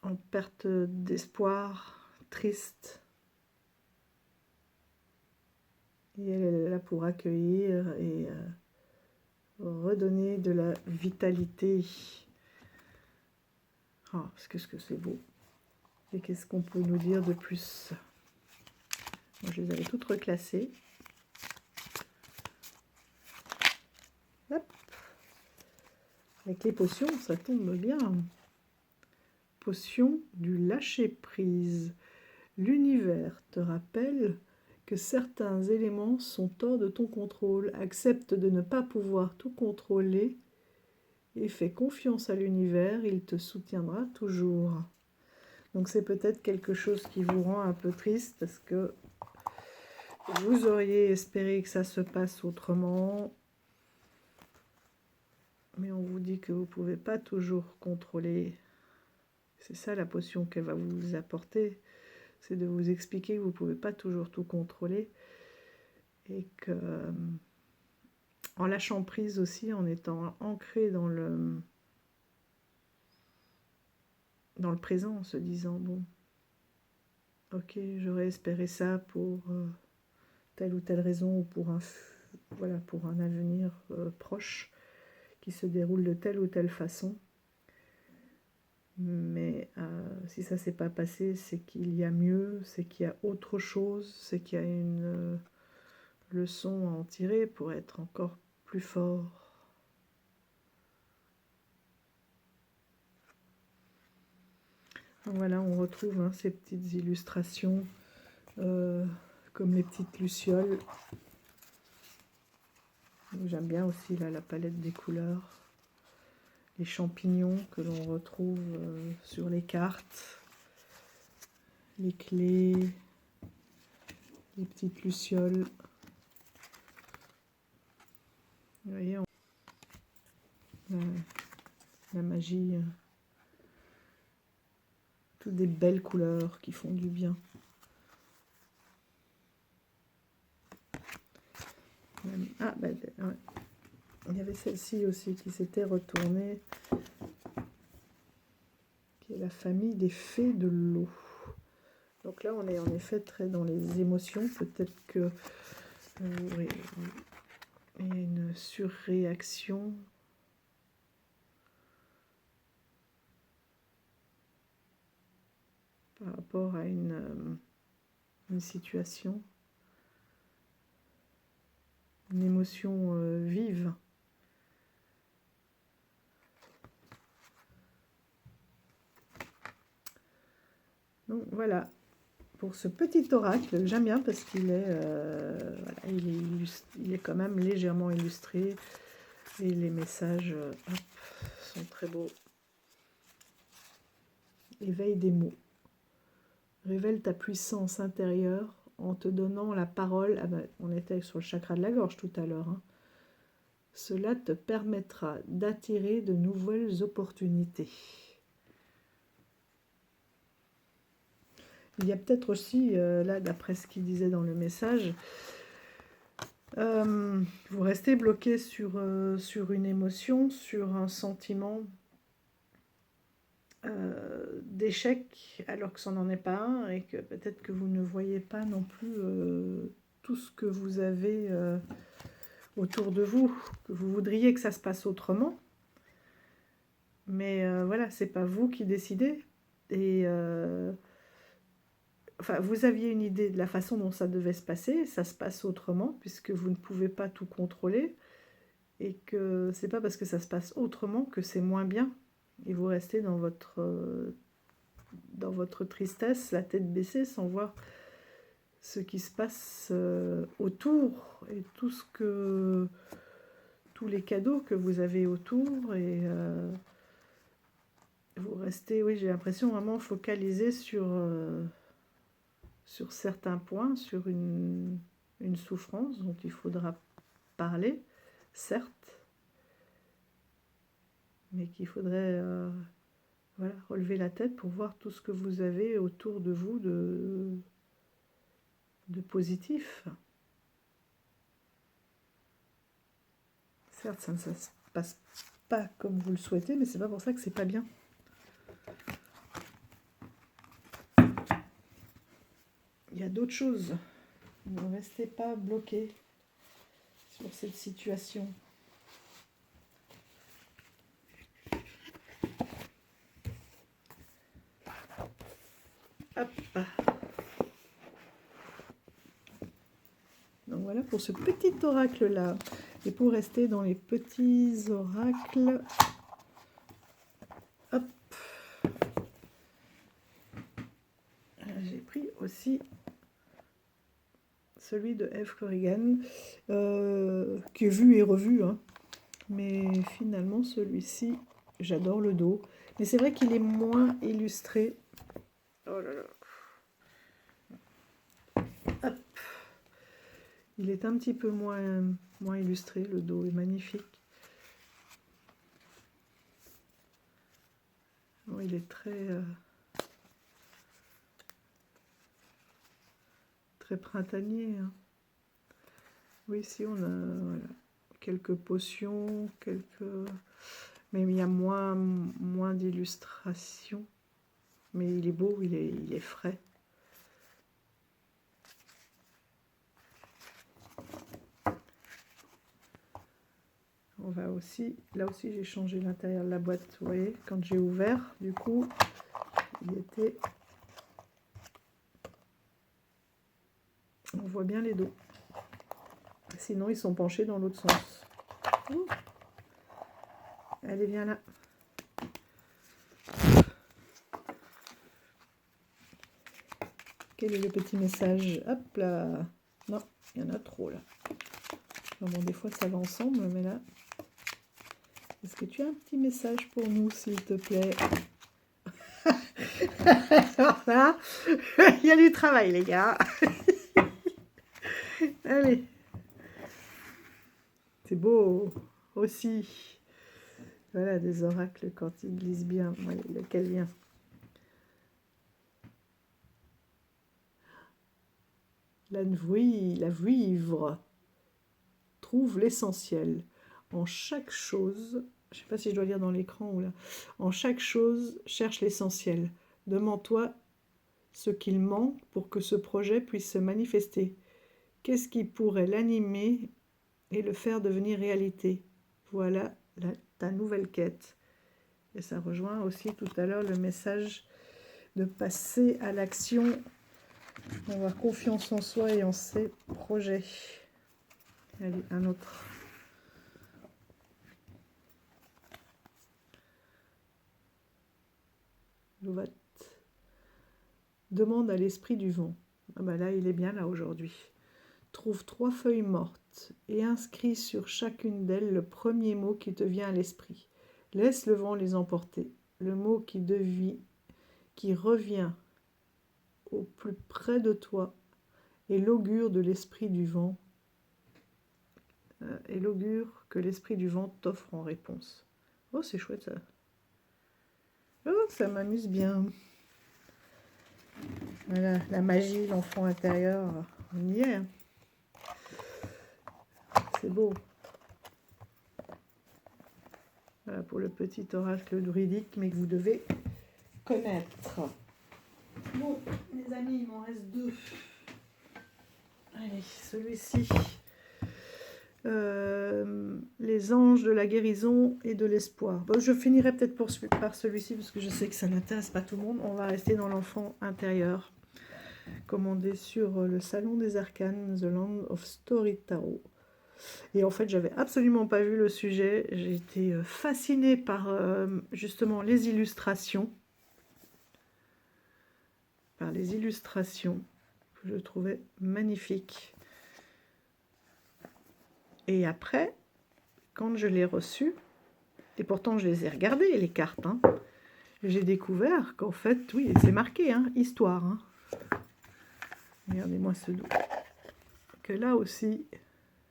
en perte d'espoir, triste. Et elle est là pour accueillir et redonner de la vitalité. Oh, qu'est-ce que c'est beau. Et qu'est-ce qu'on peut nous dire de plus? Moi, je les avais toutes reclassées. Hop. Avec les potions, ça tombe bien. Potion du lâcher-prise. L'univers te rappelle que certains éléments sont hors de ton contrôle. Accepte de ne pas pouvoir tout contrôler et fais confiance à l'univers, il te soutiendra toujours. Donc c'est peut-être quelque chose qui vous rend un peu triste parce que vous auriez espéré que ça se passe autrement. Mais on vous dit que vous ne pouvez pas toujours contrôler. C'est ça la potion qu'elle va vous apporter. C'est de vous expliquer que vous ne pouvez pas toujours tout contrôler. Et que, en lâchant prise aussi, en étant ancré dans le présent, en se disant, bon, ok, j'aurais espéré ça pour telle ou telle raison, ou pour voilà, pour un avenir proche qui se déroule de telle ou telle façon. Mais si ça ne s'est pas passé, c'est qu'il y a mieux, c'est qu'il y a autre chose, c'est qu'il y a une leçon à en tirer pour être encore plus fort. Donc voilà, on retrouve ces petites illustrations, comme les petites lucioles. J'aime bien aussi là, la palette des couleurs. Les champignons que l'on retrouve sur les cartes, les clés, les petites lucioles. Vous voyez, la magie, toutes des belles couleurs qui font du bien. Ah, ben, ouais. Il y avait celle-ci aussi qui s'était retournée, qui est la famille des fées de l'eau. Donc là, on est en effet très dans les émotions. Peut-être que oui, il y a une surréaction. Par rapport à une situation, une émotion vive. Donc voilà, pour ce petit oracle, j'aime bien parce qu'il est, voilà, il est quand même légèrement illustré et les messages sont très beaux. Éveil des mots. Révèle ta puissance intérieure en te donnant la parole. Ah ben, on était sur le chakra de la gorge tout à l'heure. Hein. Cela te permettra d'attirer de nouvelles opportunités. Il y a peut-être aussi, là, d'après ce qu'il disait dans le message, vous restez bloqué sur une émotion, sur un sentiment d'échec, alors que ça n'en est pas un, et que peut-être que vous ne voyez pas non plus tout ce que vous avez autour de vous, que vous voudriez que ça se passe autrement. Mais voilà, c'est pas vous qui décidez. Et enfin, vous aviez une idée de la façon dont ça devait se passer, ça se passe autrement, puisque vous ne pouvez pas tout contrôler, et que c'est pas parce que ça se passe autrement que c'est moins bien, et vous restez dans votre tristesse, la tête baissée, sans voir ce qui se passe autour, et tous les cadeaux que vous avez autour, et vous restez, oui, j'ai l'impression, vraiment focalisé sur certains points, sur une souffrance dont il faudra parler, certes, mais qu'il faudrait voilà, relever la tête pour voir tout ce que vous avez autour de vous de positif. Certes, ça ne se passe pas comme vous le souhaitez, mais c'est pas pour ça que c'est pas bien. Il y a d'autres choses. Ne restez pas bloqué sur cette situation. Hop. Donc voilà pour ce petit oracle-là. Et pour rester dans les petits oracles, Hop. J'ai pris aussi celui de Eve Corrigan, qui est vu et revu, hein. Mais finalement, celui-ci, j'adore le dos. Mais c'est vrai qu'il est moins illustré. Oh là là. Hop. Il est un petit peu moins illustré. Le dos est magnifique. Oh, il est très printanier, hein. Oui, ici, on a voilà, quelques potions, mais il y a moins d'illustrations. Mais il est beau, il est frais. On va aussi, là aussi j'ai changé l'intérieur de la boîte, vous voyez, quand j'ai ouvert, du coup, il était... On voit bien les dos. Sinon, ils sont penchés dans l'autre sens. Ouh. Allez, viens là. Quel est le petit message? Hop là. Non, il y en a trop là. Bon, des fois ça va ensemble, mais là... Est-ce que tu as un petit message pour nous, s'il te plaît? Alors là, il y a du travail, les gars. Allez. C'est beau aussi. Voilà, des oracles quand ils glissent bien. Ouais, lequel vient? La vouivre trouve l'essentiel. En chaque chose, je ne sais pas si je dois lire dans l'écran ou là. En chaque chose, cherche l'essentiel. Demande-toi ce qu'il manque pour que ce projet puisse se manifester. Qu'est-ce qui pourrait l'animer et le faire devenir réalité? Voilà ta nouvelle quête. Et ça rejoint aussi tout à l'heure le message de passer à l'action, d'avoir confiance en soi et en ses projets. Allez, un autre. Louvat. Demande à l'esprit du vent. Ah ben là, il est bien là aujourd'hui. Trouve 3 feuilles mortes et inscris sur chacune d'elles le premier mot qui te vient à l'esprit. Laisse le vent les emporter. Le mot qui revient au plus près de toi est l'augure de l'esprit du vent et l'augure que l'esprit du vent t'offre en réponse. Oh, c'est chouette ça. Oh, ça m'amuse bien. Voilà, la magie, l'enfant intérieur, on y est. Hein. C'est beau. Voilà pour le petit oracle druidique, mais que vous devez connaître. Bon, les amis, il m'en reste 2. Allez, celui-ci. Les anges de la guérison et de l'espoir. Bon, je finirai peut-être par celui-ci, parce que je sais que ça n'intéresse pas tout le monde. On va rester dans l'enfant intérieur. Commandé sur le Salon des Arcanes, The Land of Story Tarot. Et en fait, j'avais absolument pas vu le sujet. J'ai été fascinée par justement les illustrations. Par les illustrations que je trouvais magnifiques. Et après, quand je l'ai reçu, et pourtant je les ai regardées, les cartes, hein, j'ai découvert qu'en fait, oui, c'est marqué, hein, histoire. Hein. Regardez-moi ce dos. Que là aussi,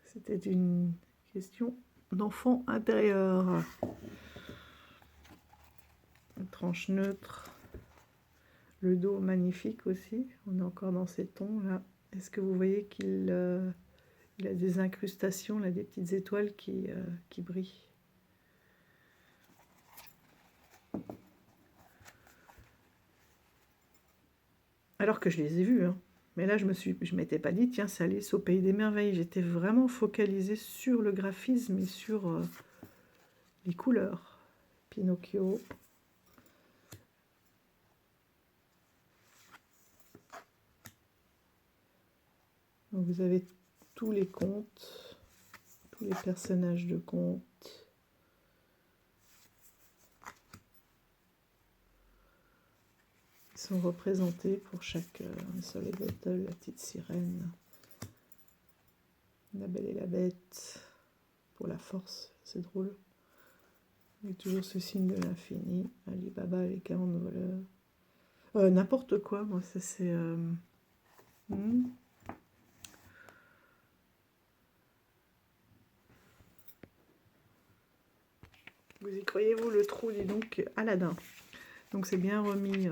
c'était une question d'enfant intérieur. Une tranche neutre. Le dos magnifique aussi. On est encore dans ces tons-là. Est-ce que vous voyez qu'il il a des incrustations, là, des petites étoiles qui brillent? Alors que je les ai vus, hein. Mais là, je m'étais pas dit, tiens, c'est Alice au Pays des Merveilles. J'étais vraiment focalisée sur le graphisme et sur les couleurs. Pinocchio. Donc vous avez tous les contes, tous les personnages de contes. Ils sont représentés pour chaque Hansel et Gretel, la petite sirène, la Belle et la Bête, pour la force, c'est drôle. Il y a toujours ce signe de l'infini, Ali Baba et les 40 voleurs. N'importe quoi, moi, ça c'est... Vous y croyez-vous, le trou, dis donc, Aladdin. Donc c'est bien remis.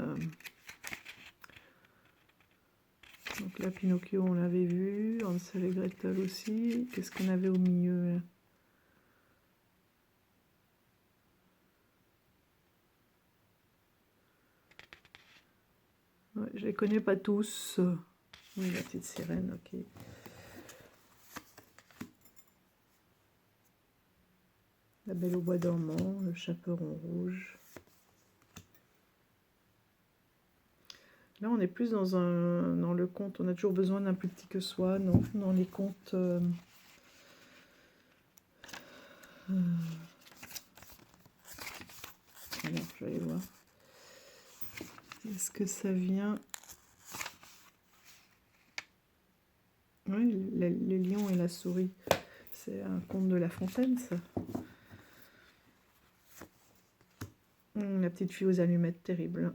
Donc là, Pinocchio, on l'avait vu. Hansel et Gretel aussi. Qu'est-ce qu'on avait au milieu là? Ouais, je les connais pas tous. Oui, la petite sirène, ok. La Belle au bois dormant, le chaperon rouge. Là, on est plus dans le conte. On a toujours besoin d'un plus petit que soi, non? Dans les contes. Alors, je vais aller voir. Est-ce que ça vient? Oui, le lion et la souris. C'est un conte de La Fontaine, ça. La petite fille aux allumettes, terrible.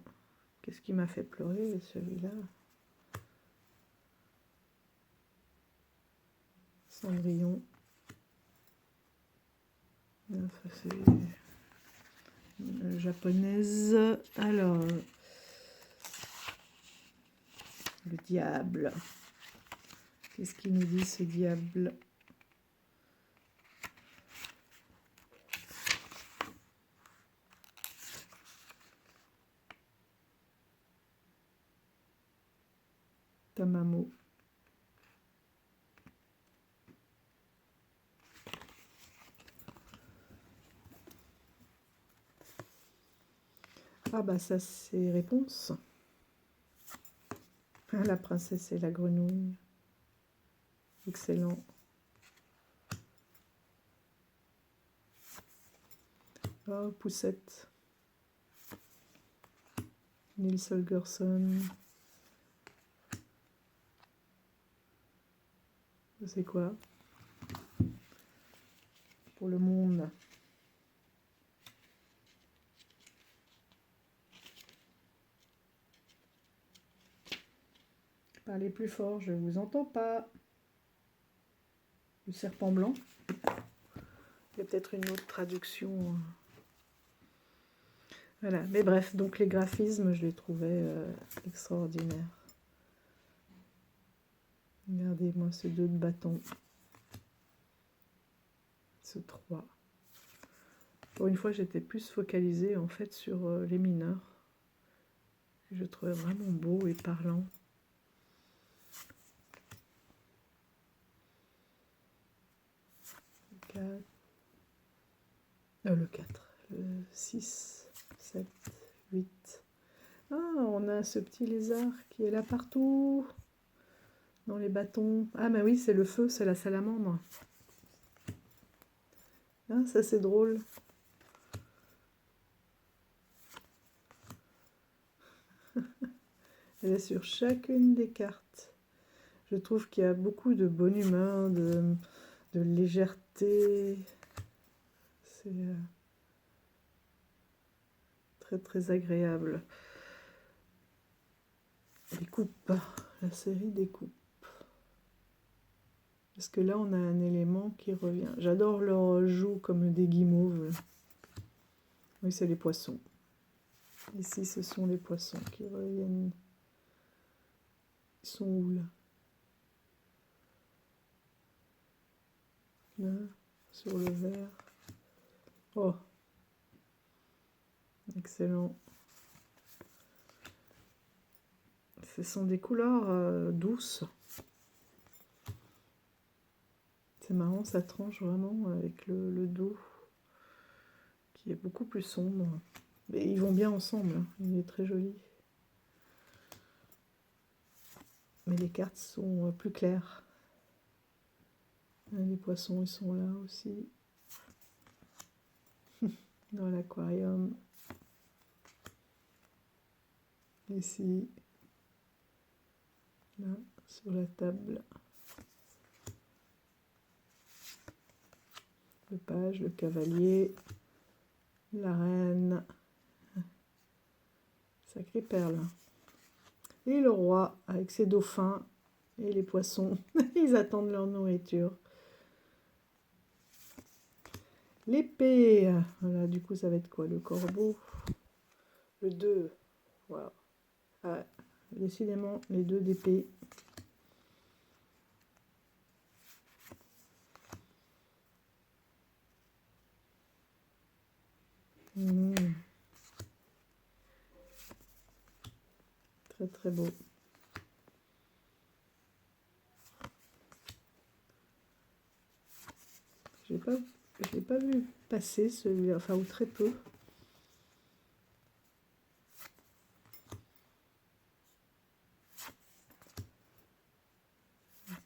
Qu'est-ce qui m'a fait pleurer, celui-là? Cendrillon. Ça, c'est japonaise. Alors, le diable. Qu'est-ce qu'il nous dit, ce diable? Tamamo. Ah bah ça c'est réponse. Ah, la princesse et la grenouille. Excellent. Oh, Poussette. Nils Holgersson. C'est quoi? Pour le monde. Parlez plus fort, je ne vous entends pas. Le serpent blanc. Il y a peut-être une autre traduction. Voilà, mais bref, donc les graphismes, je les trouvais extraordinaires. Regardez-moi ce 2 de bâton. Ce 3. Pour une fois, j'étais plus focalisée en fait sur les mineurs. Je trouvais vraiment beau et parlant. Le 4, le 6, 7, 8. Ah, on a ce petit lézard qui est là partout, dans les bâtons. Ah, mais oui, c'est le feu, c'est la salamandre. Ah, ça c'est drôle. Elle est sur chacune des cartes. Je trouve qu'il y a beaucoup de bonne humeur, de légèreté. C'est très très agréable. Les coupes, la série des coupes. Parce que là, on a un élément qui revient. J'adore leurs joues comme des guimauves. Oui, c'est les poissons. Ici, ce sont les poissons qui reviennent. Ils sont où, là? Là, sur le vert. Oh! Excellent. Ce sont des couleurs douces. C'est marrant, ça tranche vraiment avec le dos, qui est beaucoup plus sombre. Mais ils vont bien ensemble, hein. Il est très joli. Mais les cartes sont plus claires. Les poissons, ils sont là aussi. Dans l'aquarium. ici, là, sur la table. Le page, le cavalier, la reine. Sacrée perle. Et le roi, avec ses dauphins et les poissons. Ils attendent leur nourriture. L'épée. Voilà, du coup, ça va être quoi? Le corbeau. Le 2. Wow. Ah, décidément, les 2 d'épée. Très très beau. Je l'ai pas vu passer celui-là, enfin ou très peu.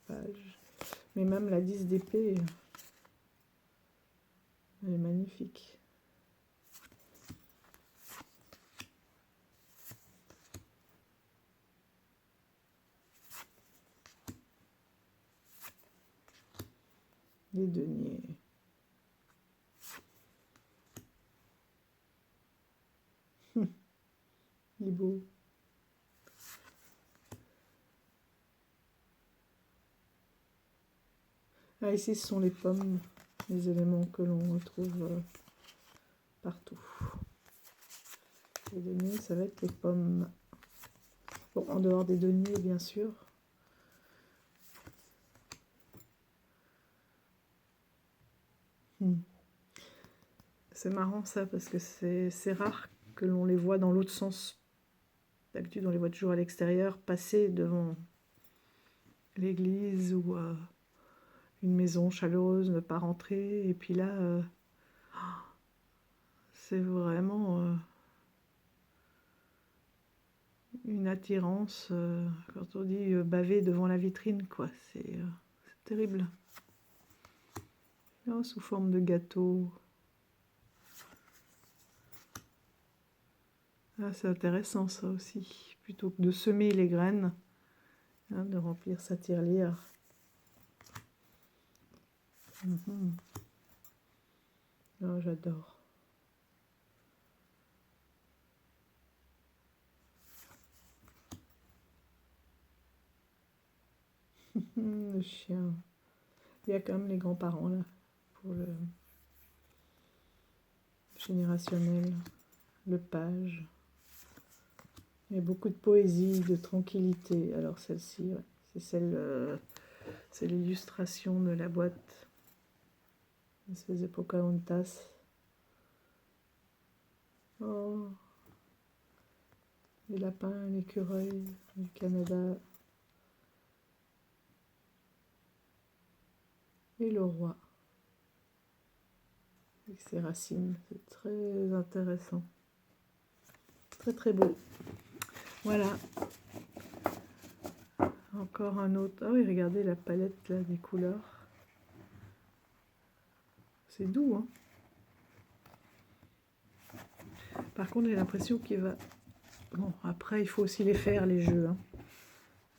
Page. Mais même la 10 d'épée, elle est magnifique. Les deniers. Il est beau. Ah, ici, ce sont les pommes, les éléments que l'on retrouve partout. Les deniers, ça va être les pommes. Bon, en dehors des deniers, bien sûr. C'est marrant ça, parce que c'est rare que l'on les voit dans l'autre sens. D'habitude, on les voit toujours à l'extérieur, passer devant l'église ou une maison chaleureuse, ne pas rentrer. Et puis là, c'est vraiment une attirance. Quand on dit baver devant la vitrine, quoi. C'est terrible. Oh, sous forme de gâteau. Ah, c'est intéressant ça aussi. Plutôt que de semer les graines, hein, de remplir sa tirelire. Oh, j'adore. Le chien. Il y a quand même les grands-parents là, pour le générationnel. Le page. Il y a beaucoup de poésie, de tranquillité. Alors celle-ci, ouais, c'est celle, c'est l'illustration de la boîte. Une espèce de Pocahontas. Oh, les lapins, l'écureuil du Canada. Et le roi. Avec ses racines. C'est très intéressant. Très très beau. Voilà. Encore un autre. Ah oui, regardez la palette là des couleurs. C'est doux, hein. Par contre, j'ai l'impression qu'il va... Bon, après, il faut aussi les faire, les jeux, hein.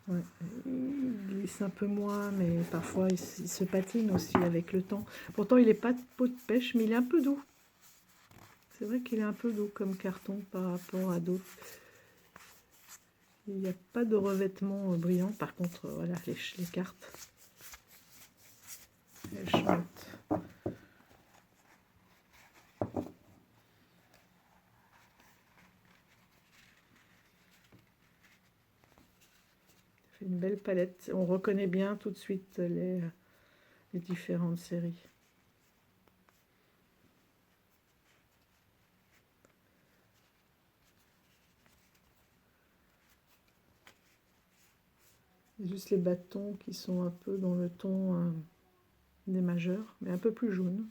Ouais. Il glisse un peu moins, mais parfois, il se patine aussi avec le temps. Pourtant, il n'est pas de peau de pêche, mais il est un peu doux. C'est vrai qu'il est un peu doux comme carton par rapport à d'autres. Il n'y a pas de revêtement brillant. Par contre, voilà, les cartes, elles chantent. C'est une belle palette. On reconnaît bien tout de suite les différentes séries. Juste les bâtons qui sont un peu dans le ton des majeurs, mais un peu plus jaune.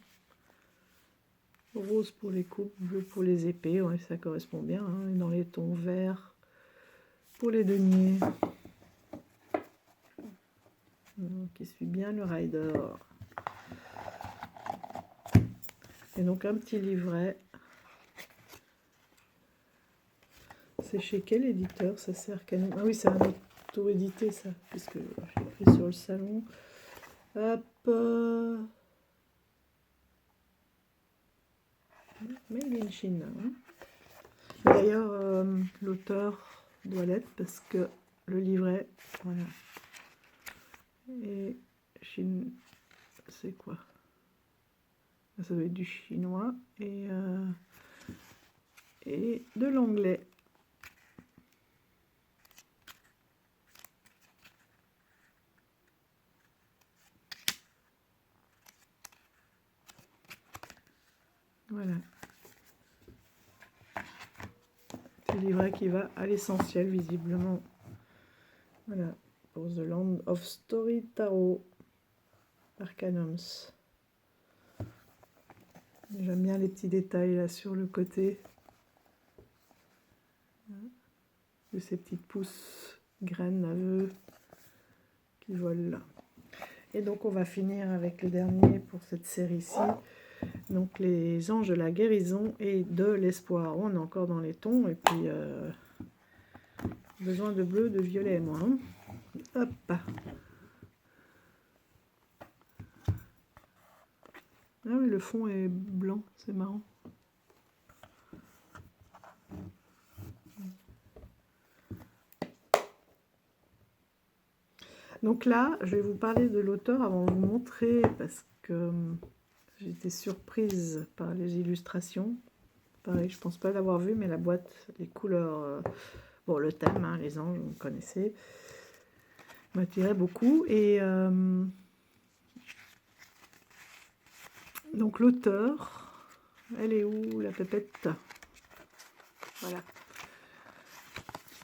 Rose pour les coupes, bleu pour les épées, ouais, ça correspond bien. Hein, et dans les tons verts pour les deniers. Qui suit bien le rider. Et donc un petit livret. C'est chez quel éditeur ça, c'est Arcanum? Ah oui, c'est un auto-édité ça, puisque j'ai pris sur le salon. Hop. Made in Chine. Hein. D'ailleurs, l'auteur doit l'être parce que le livret, voilà. Et Chine, c'est quoi? Ça doit être du chinois et de l'anglais. Voilà. C'est le livret qui va à l'essentiel, visiblement. Voilà. Pour The Land of Story Tarot. Arcanums. J'aime bien les petits détails là sur le côté. De ces petites pousses, graines à vœux qui volent là. Et donc on va finir avec le dernier pour cette série-ci. Donc les anges de la guérison et de l'espoir. On est encore dans les tons et puis besoin de bleu, de violet moi. Hein. Hop. Ah oui, le fond est blanc, c'est marrant. Donc là, je vais vous parler de l'auteur avant de vous montrer parce que j'ai été surprise par les illustrations. Pareil, je pense pas l'avoir vu, mais la boîte, les couleurs, bon, le thème, hein, les anges, vous connaissez, m'attirait beaucoup. Et donc l'auteur, elle est où la pépette? Voilà.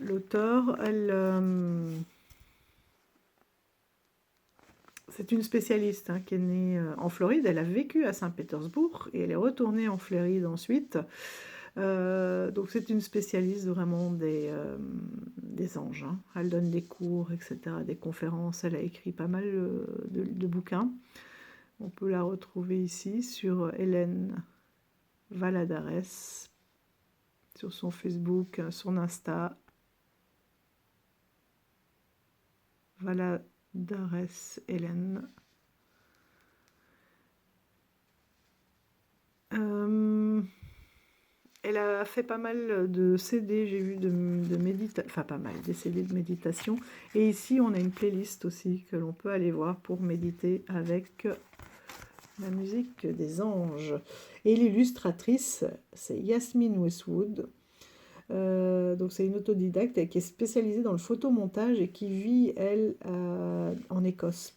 L'auteur, elle... c'est une spécialiste hein, qui est née en Floride. Elle a vécu à Saint-Pétersbourg et elle est retournée en Floride ensuite. Donc c'est une spécialiste vraiment des anges. Hein. Elle donne des cours, etc., des conférences. Elle a écrit pas mal de bouquins. On peut la retrouver ici sur Hélène Valadares, sur son Facebook, son Insta. Valadares Hélène. Elle a fait pas mal de CD, j'ai vu, de méditation, enfin pas mal, des CD de méditation. Et ici, on a une playlist aussi que l'on peut aller voir pour méditer avec la musique des anges. Et l'illustratrice, c'est Yasmine Westwood. Donc c'est une autodidacte qui est spécialisée dans le photomontage et qui vit, elle, en Écosse.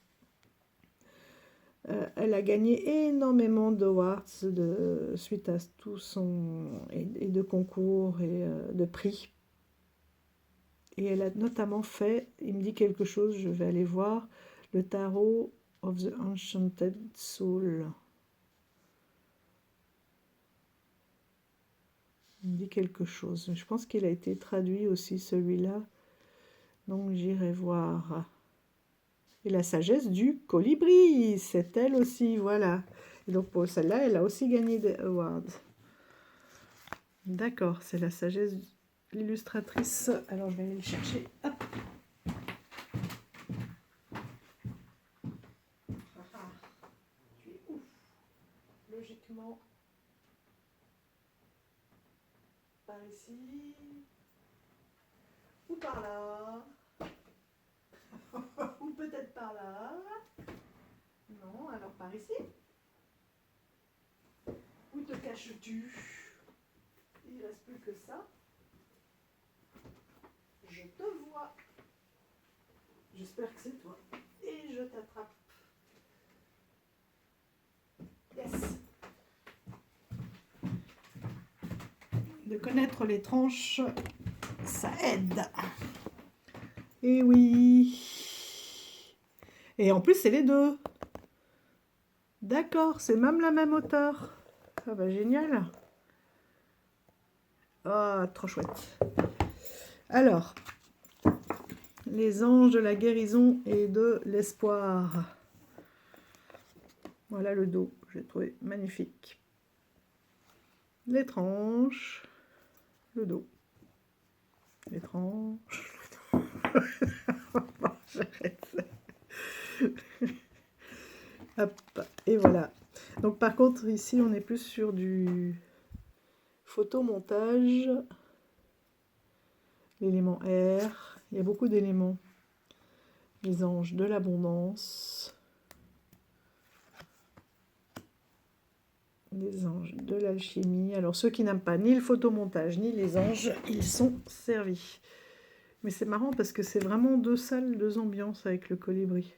Elle a gagné énormément d'awards suite à tout son... et de concours et de prix. Et elle a notamment fait, il me dit quelque chose, je vais aller voir, le Tarot of the Enchanted Soul. Il me dit quelque chose. Je pense qu'il a été traduit aussi, celui-là. Donc j'irai voir. Et la sagesse du colibri, c'est elle aussi, voilà. Et donc pour celle-là, elle a aussi gagné des awards. D'accord, c'est la sagesse de l'illustratrice. Alors je vais aller le chercher. Hop. Tu es ouf. Logiquement, par ici, ou par là, ou peut-être par là. Non, alors par ici. Où te caches-tu? Il ne reste plus que ça. Je te vois. J'espère que c'est toi. Et je t'attrape. Yes. De connaître les tranches, ça aide. Et oui. Et en plus, c'est les deux. D'accord, c'est même la même hauteur. Ah bah génial. Ah, trop chouette. Alors, les anges de la guérison et de l'espoir. Voilà le dos, j'ai trouvé magnifique. Les tranches, le dos. Étrange. Bon, j'arrête. Hop, et voilà. Donc par contre, ici, on est plus sur du photomontage. L'élément air. Il y a beaucoup d'éléments. Les anges de l'abondance. Les anges de l'alchimie. Alors ceux qui n'aiment pas ni le photomontage ni les anges, ils sont servis. Mais c'est marrant parce que c'est vraiment deux salles, deux ambiances avec le colibri.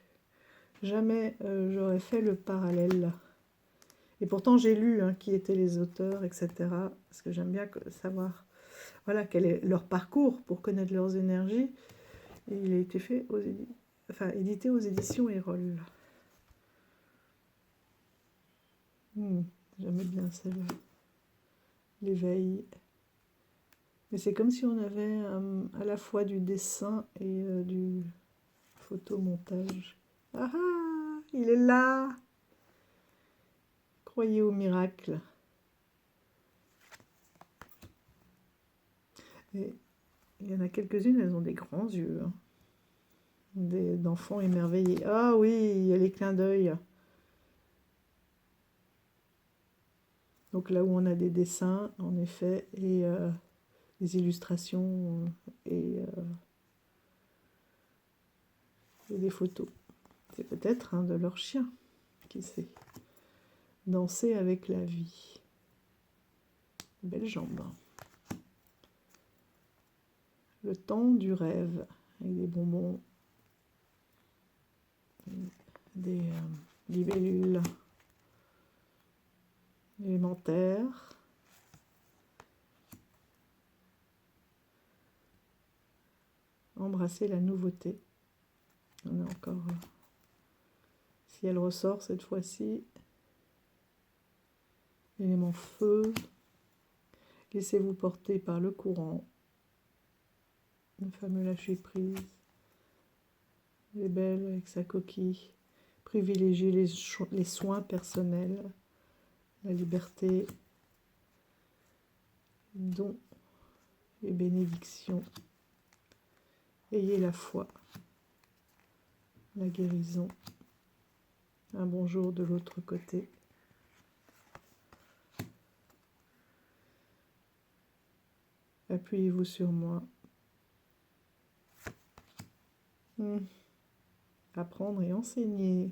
Jamais j'aurais fait le parallèle. Et pourtant j'ai lu qui étaient les auteurs, etc. Parce que j'aime bien savoir voilà, quel est leur parcours pour connaître leurs énergies. Et il a été fait édité aux éditions Erol. J'aimais bien celle-là. L'éveil. Mais c'est comme si on avait à la fois du dessin et du photomontage. Ah ah, il est là! Croyez au miracle. Et il y en a quelques-unes, elles ont des grands yeux. D'enfants émerveillés. Ah oui, il y a les clins d'œil. Donc là où on a des dessins, en effet, et des illustrations et des photos. C'est peut-être un de leurs chiens, qui sait. Danser avec la vie. Belle jambe. Le temps du rêve, avec des bonbons, des libellules élémentaires. Embrasser la nouveauté. On a encore, si elle ressort cette fois-ci, l'élément feu. Laissez-vous porter par le courant. Le fameux lâcher prise. Les belles avec sa coquille. Privilégier les soins personnels. La liberté. Dons et bénédictions. Ayez la foi. La guérison. Un bonjour de l'autre côté. Appuyez-vous sur moi. Apprendre et enseigner.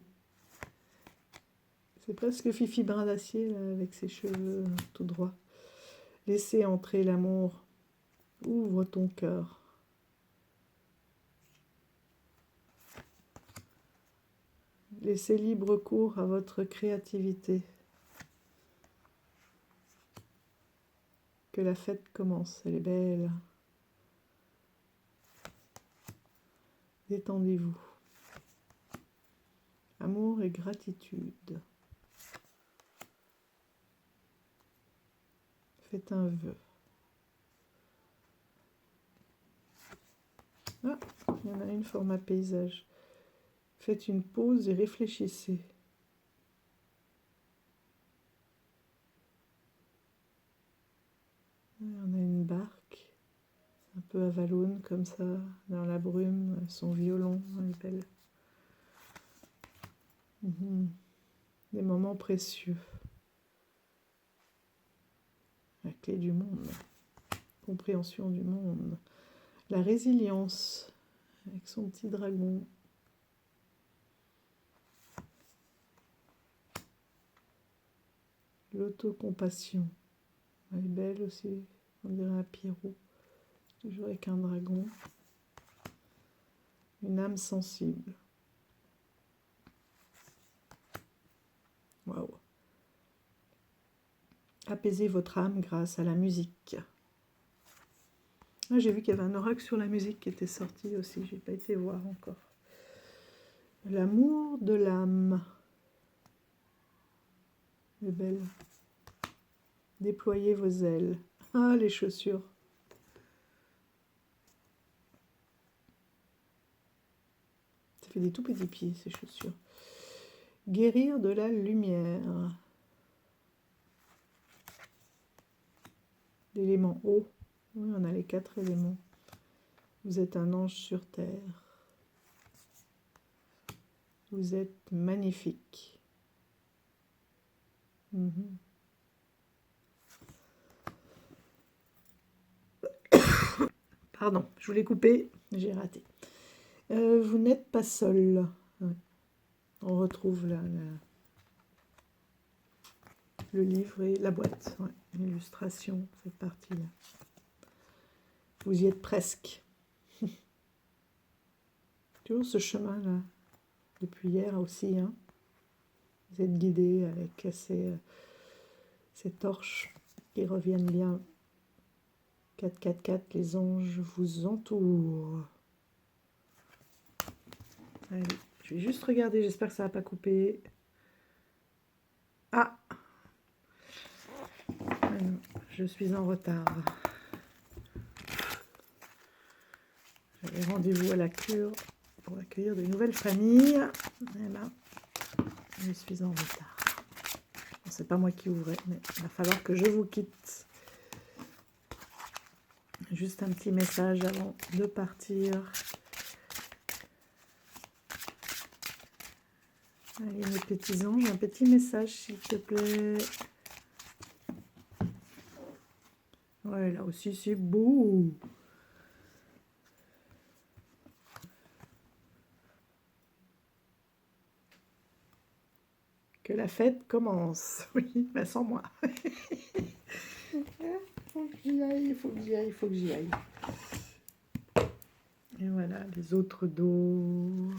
C'est presque Fifi Brin d'Acier, là, avec ses cheveux tout droits. Laissez entrer l'amour. Ouvre ton cœur. Laissez libre cours à votre créativité. Que la fête commence, elle est belle. Détendez-vous. Amour et gratitude. Faites un vœu. Ah, il y en a une format paysage. Faites une pause et réfléchissez. On a une barque, un peu avaloune comme ça, dans la brume, son violon, elle est belle. Des moments précieux. La clé du monde, compréhension du monde. La résilience, avec son petit dragon. L'autocompassion, elle est belle aussi, on dirait un Pierrot, toujours avec un dragon. Une âme sensible. Waouh. Apaisez votre âme grâce à la musique. Ah, j'ai vu qu'il y avait un oracle sur la musique qui était sorti aussi, j'ai pas été voir encore. L'amour de l'âme. Elle est belle. Déployez vos ailes. Ah, les chaussures. Ça fait des tout petits pieds, ces chaussures. Guérir de la lumière. L'élément eau. Oui, on a les 4 éléments. Vous êtes un ange sur terre. Vous êtes magnifique. Mhm. Pardon, je voulais couper, j'ai raté. Vous n'êtes pas seul. Ouais. On retrouve le livre et la boîte, ouais, l'illustration, cette partie-là. Vous y êtes presque. Toujours ce chemin-là, depuis hier aussi. Hein. Vous êtes guidé avec ces torches qui reviennent bien. 4, 4, 4, les anges vous entourent. Allez, je vais juste regarder, j'espère que ça ne va pas couper. Ah, je suis en retard. J'avais rendez-vous à la cure pour accueillir de nouvelles familles. Et là, je suis en retard. Bon, c'est pas moi qui ouvrais, mais il va falloir que je vous quitte. Juste un petit message avant de partir. Allez, mes petits anges, un petit message, s'il te plaît. Ouais, là aussi, c'est beau. Que la fête commence. Oui, bah sans moi. Faut que j'y aille, il faut que j'y aille, il faut que j'y aille. Et voilà, les autres dos.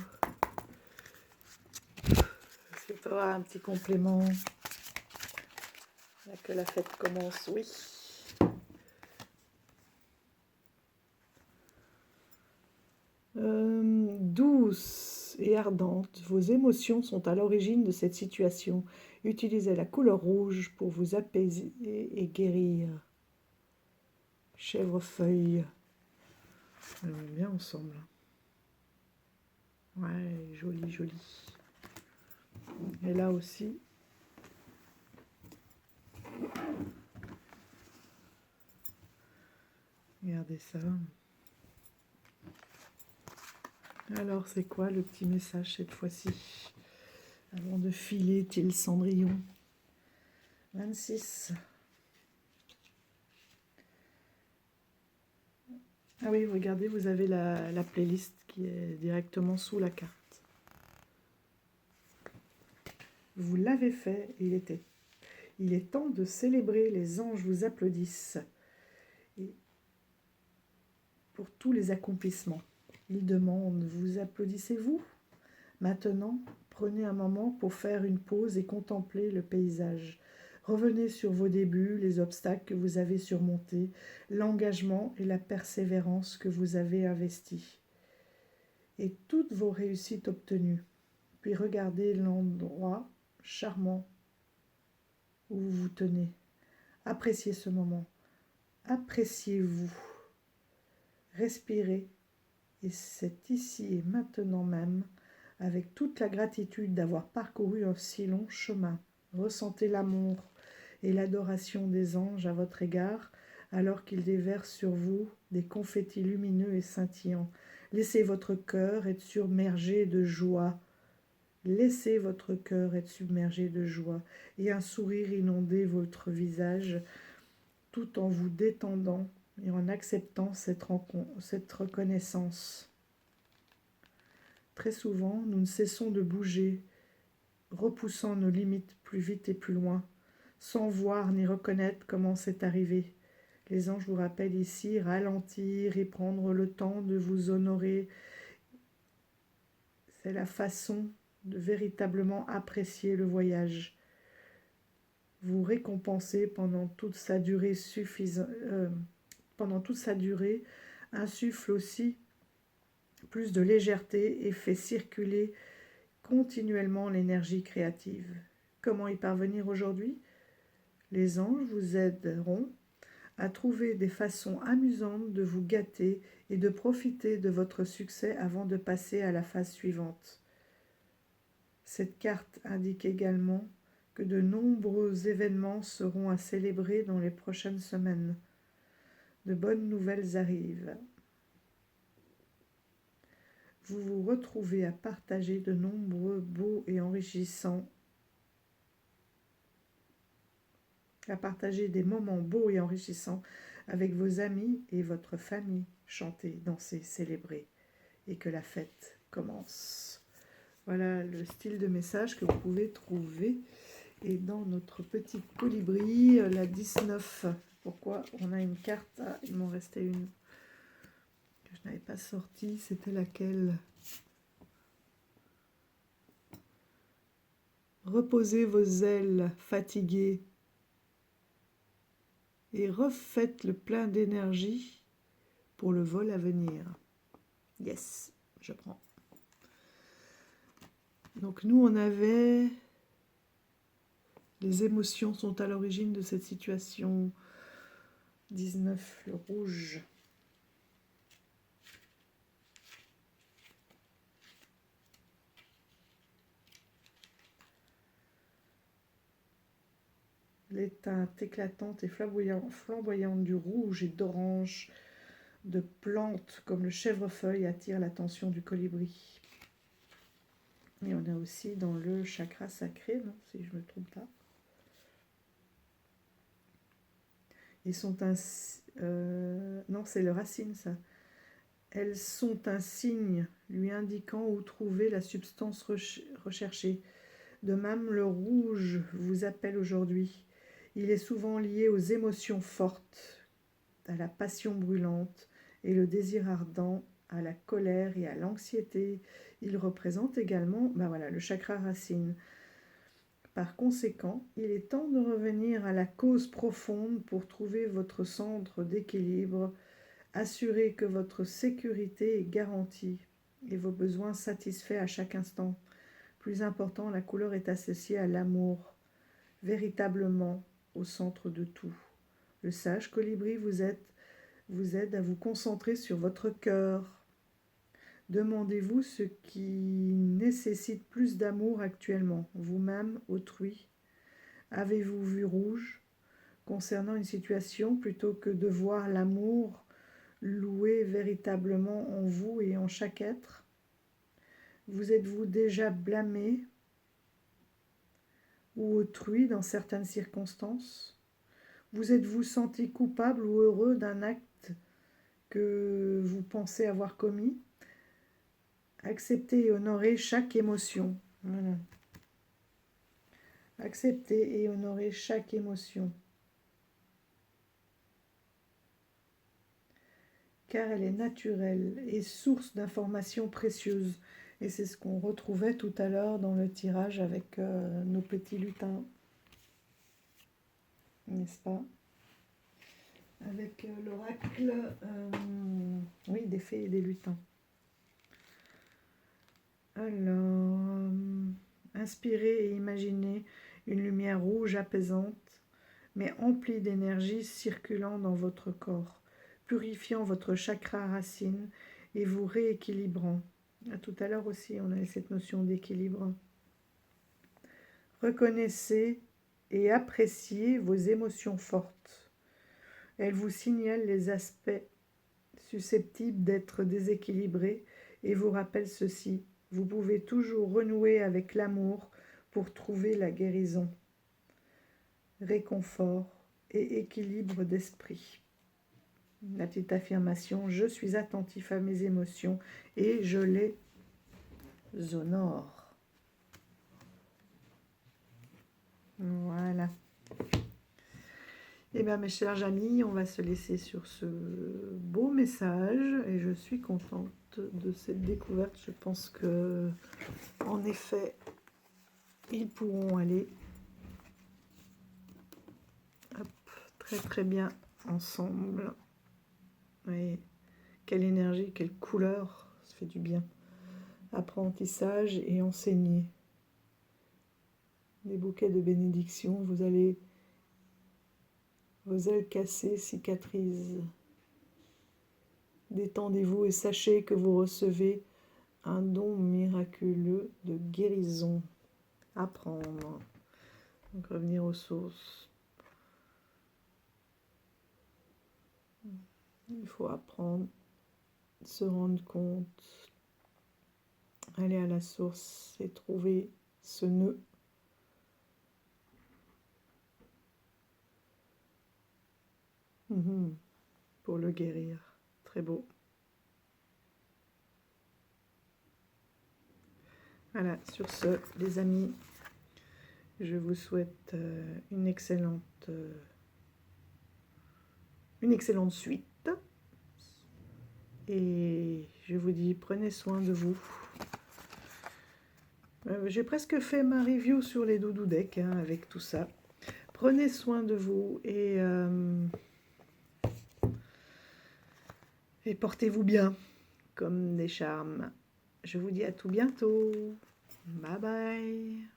Est-ce que tu auras un petit complément? Là que la fête commence, oui. Douce et ardente, vos émotions sont à l'origine de cette situation. Utilisez la couleur rouge pour vous apaiser et guérir. Chèvrefeuille. On est bien ensemble. Ouais, joli, joli. Et là aussi. Regardez ça. Alors, c'est quoi le petit message cette fois-ci? Avant de filer, il Cendrillon. 26. Ah oui, regardez, vous avez la playlist qui est directement sous la carte. Vous l'avez fait, il est temps de célébrer, les anges vous applaudissent. Et pour tous les accomplissements. Ils demandent, vous applaudissez-vous? Maintenant, prenez un moment pour faire une pause et contempler le paysage. Revenez sur vos débuts, les obstacles que vous avez surmontés, l'engagement et la persévérance que vous avez investis, et toutes vos réussites obtenues. Puis regardez l'endroit charmant où vous vous tenez. Appréciez ce moment. Appréciez-vous. Respirez. Et c'est ici et maintenant même, avec toute la gratitude d'avoir parcouru un si long chemin. Ressentez l'amour et l'adoration des anges à votre égard, alors qu'ils déversent sur vous des confettis lumineux et scintillants. Laissez votre cœur être submergé de joie. Laissez votre cœur être submergé de joie et un sourire inonder votre visage, tout en vous détendant et en acceptant cette reconnaissance. Très souvent, nous ne cessons de bouger, repoussant nos limites plus vite et plus loin, sans voir ni reconnaître comment c'est arrivé. Les anges vous rappellent ici, ralentir et prendre le temps de vous honorer. C'est la façon de véritablement apprécier le voyage. Vous récompenser pendant toute sa durée pendant toute sa durée, insuffle aussi plus de légèreté et fait circuler continuellement l'énergie créative. Comment y parvenir aujourd'hui? Les anges vous aideront à trouver des façons amusantes de vous gâter et de profiter de votre succès avant de passer à la phase suivante. Cette carte indique également que de nombreux événements seront à célébrer dans les prochaines semaines. De bonnes nouvelles arrivent. vous vous retrouvez à partager de nombreux beaux et enrichissants, à partager des moments beaux et enrichissants avec vos amis et votre famille. Chantez, dansez, célébrez et que la fête commence. Voilà le style de message que vous pouvez trouver. Et dans notre petit colibri, la 19. Pourquoi on a une carte? Ah, il m'en restait une que je n'avais pas sortie. C'était laquelle? Reposez vos ailes fatiguées et refaites le plein d'énergie pour le vol à venir. Yes, je prends. Donc nous, on avait... Les émotions sont à l'origine de cette situation. 19, le rouge. Les teintes éclatantes et flamboyantes du rouge et d'orange de plantes comme le chèvrefeuille attirent l'attention du colibri. Et on a aussi dans le chakra sacré, non, si je ne me trompe pas. Ils sont un... non, c'est le racine, ça. Elles sont un signe lui indiquant où trouver la substance recherchée. De même, le rouge vous appelle aujourd'hui. Il est souvent lié aux émotions fortes, à la passion brûlante et le désir ardent, à la colère et à l'anxiété. Il représente également le chakra racine. Par conséquent, il est temps de revenir à la cause profonde pour trouver votre centre d'équilibre, assurer que votre sécurité est garantie et vos besoins satisfaits à chaque instant. Plus important, la couleur est associée à l'amour, véritablement au centre de tout. Le sage colibri vous aide à vous concentrer sur votre cœur. Demandez-vous ce qui nécessite plus d'amour actuellement, vous-même, autrui. Avez-vous vu rouge concernant une situation plutôt que de voir l'amour loué véritablement en vous et en chaque être? Vous êtes-vous déjà blâmé ou autrui dans certaines circonstances? Vous êtes-vous senti coupable ou heureux d'un acte que vous pensez avoir commis? Acceptez et honorez chaque émotion. Voilà. Acceptez et honorez chaque émotion. Car elle est naturelle et source d'informations précieuses. Et c'est ce qu'on retrouvait tout à l'heure dans le tirage avec nos petits lutins. N'est-ce pas? Avec l'oracle, oui, des fées et des lutins. Alors, inspirez et imaginez une lumière rouge apaisante, mais emplie d'énergie circulant dans votre corps, purifiant votre chakra racine et vous rééquilibrant. Tout à l'heure aussi, on avait cette notion d'équilibre. Reconnaissez et appréciez vos émotions fortes. Elles vous signalent les aspects susceptibles d'être déséquilibrés et vous rappellent ceci. Vous pouvez toujours renouer avec l'amour pour trouver la guérison, réconfort et équilibre d'esprit. La petite affirmation, je suis attentif à mes émotions et je les honore. Voilà. Eh bien, mes chers amis, on va se laisser sur ce beau message et je suis contente de cette découverte. Je pense que, en effet, ils pourront aller très très bien ensemble. Et quelle énergie, quelle couleur, ça fait du bien. Apprentissage et enseigner. Des bouquets de bénédictions, vous allez, vos ailes cassées cicatrisent. Détendez-vous et sachez que vous recevez un don miraculeux de guérison. Apprendre. Donc revenir aux sources. Il faut apprendre, se rendre compte aller à la source et trouver ce nœud. Pour le guérir. Très beau. Voilà, sur ce, les amis, je vous souhaite une excellente suite. Et je vous dis, prenez soin de vous. J'ai presque fait ma review sur les doudou decks avec tout ça. Prenez soin de vous et portez-vous bien comme des charmes. Je vous dis à tout bientôt. Bye bye.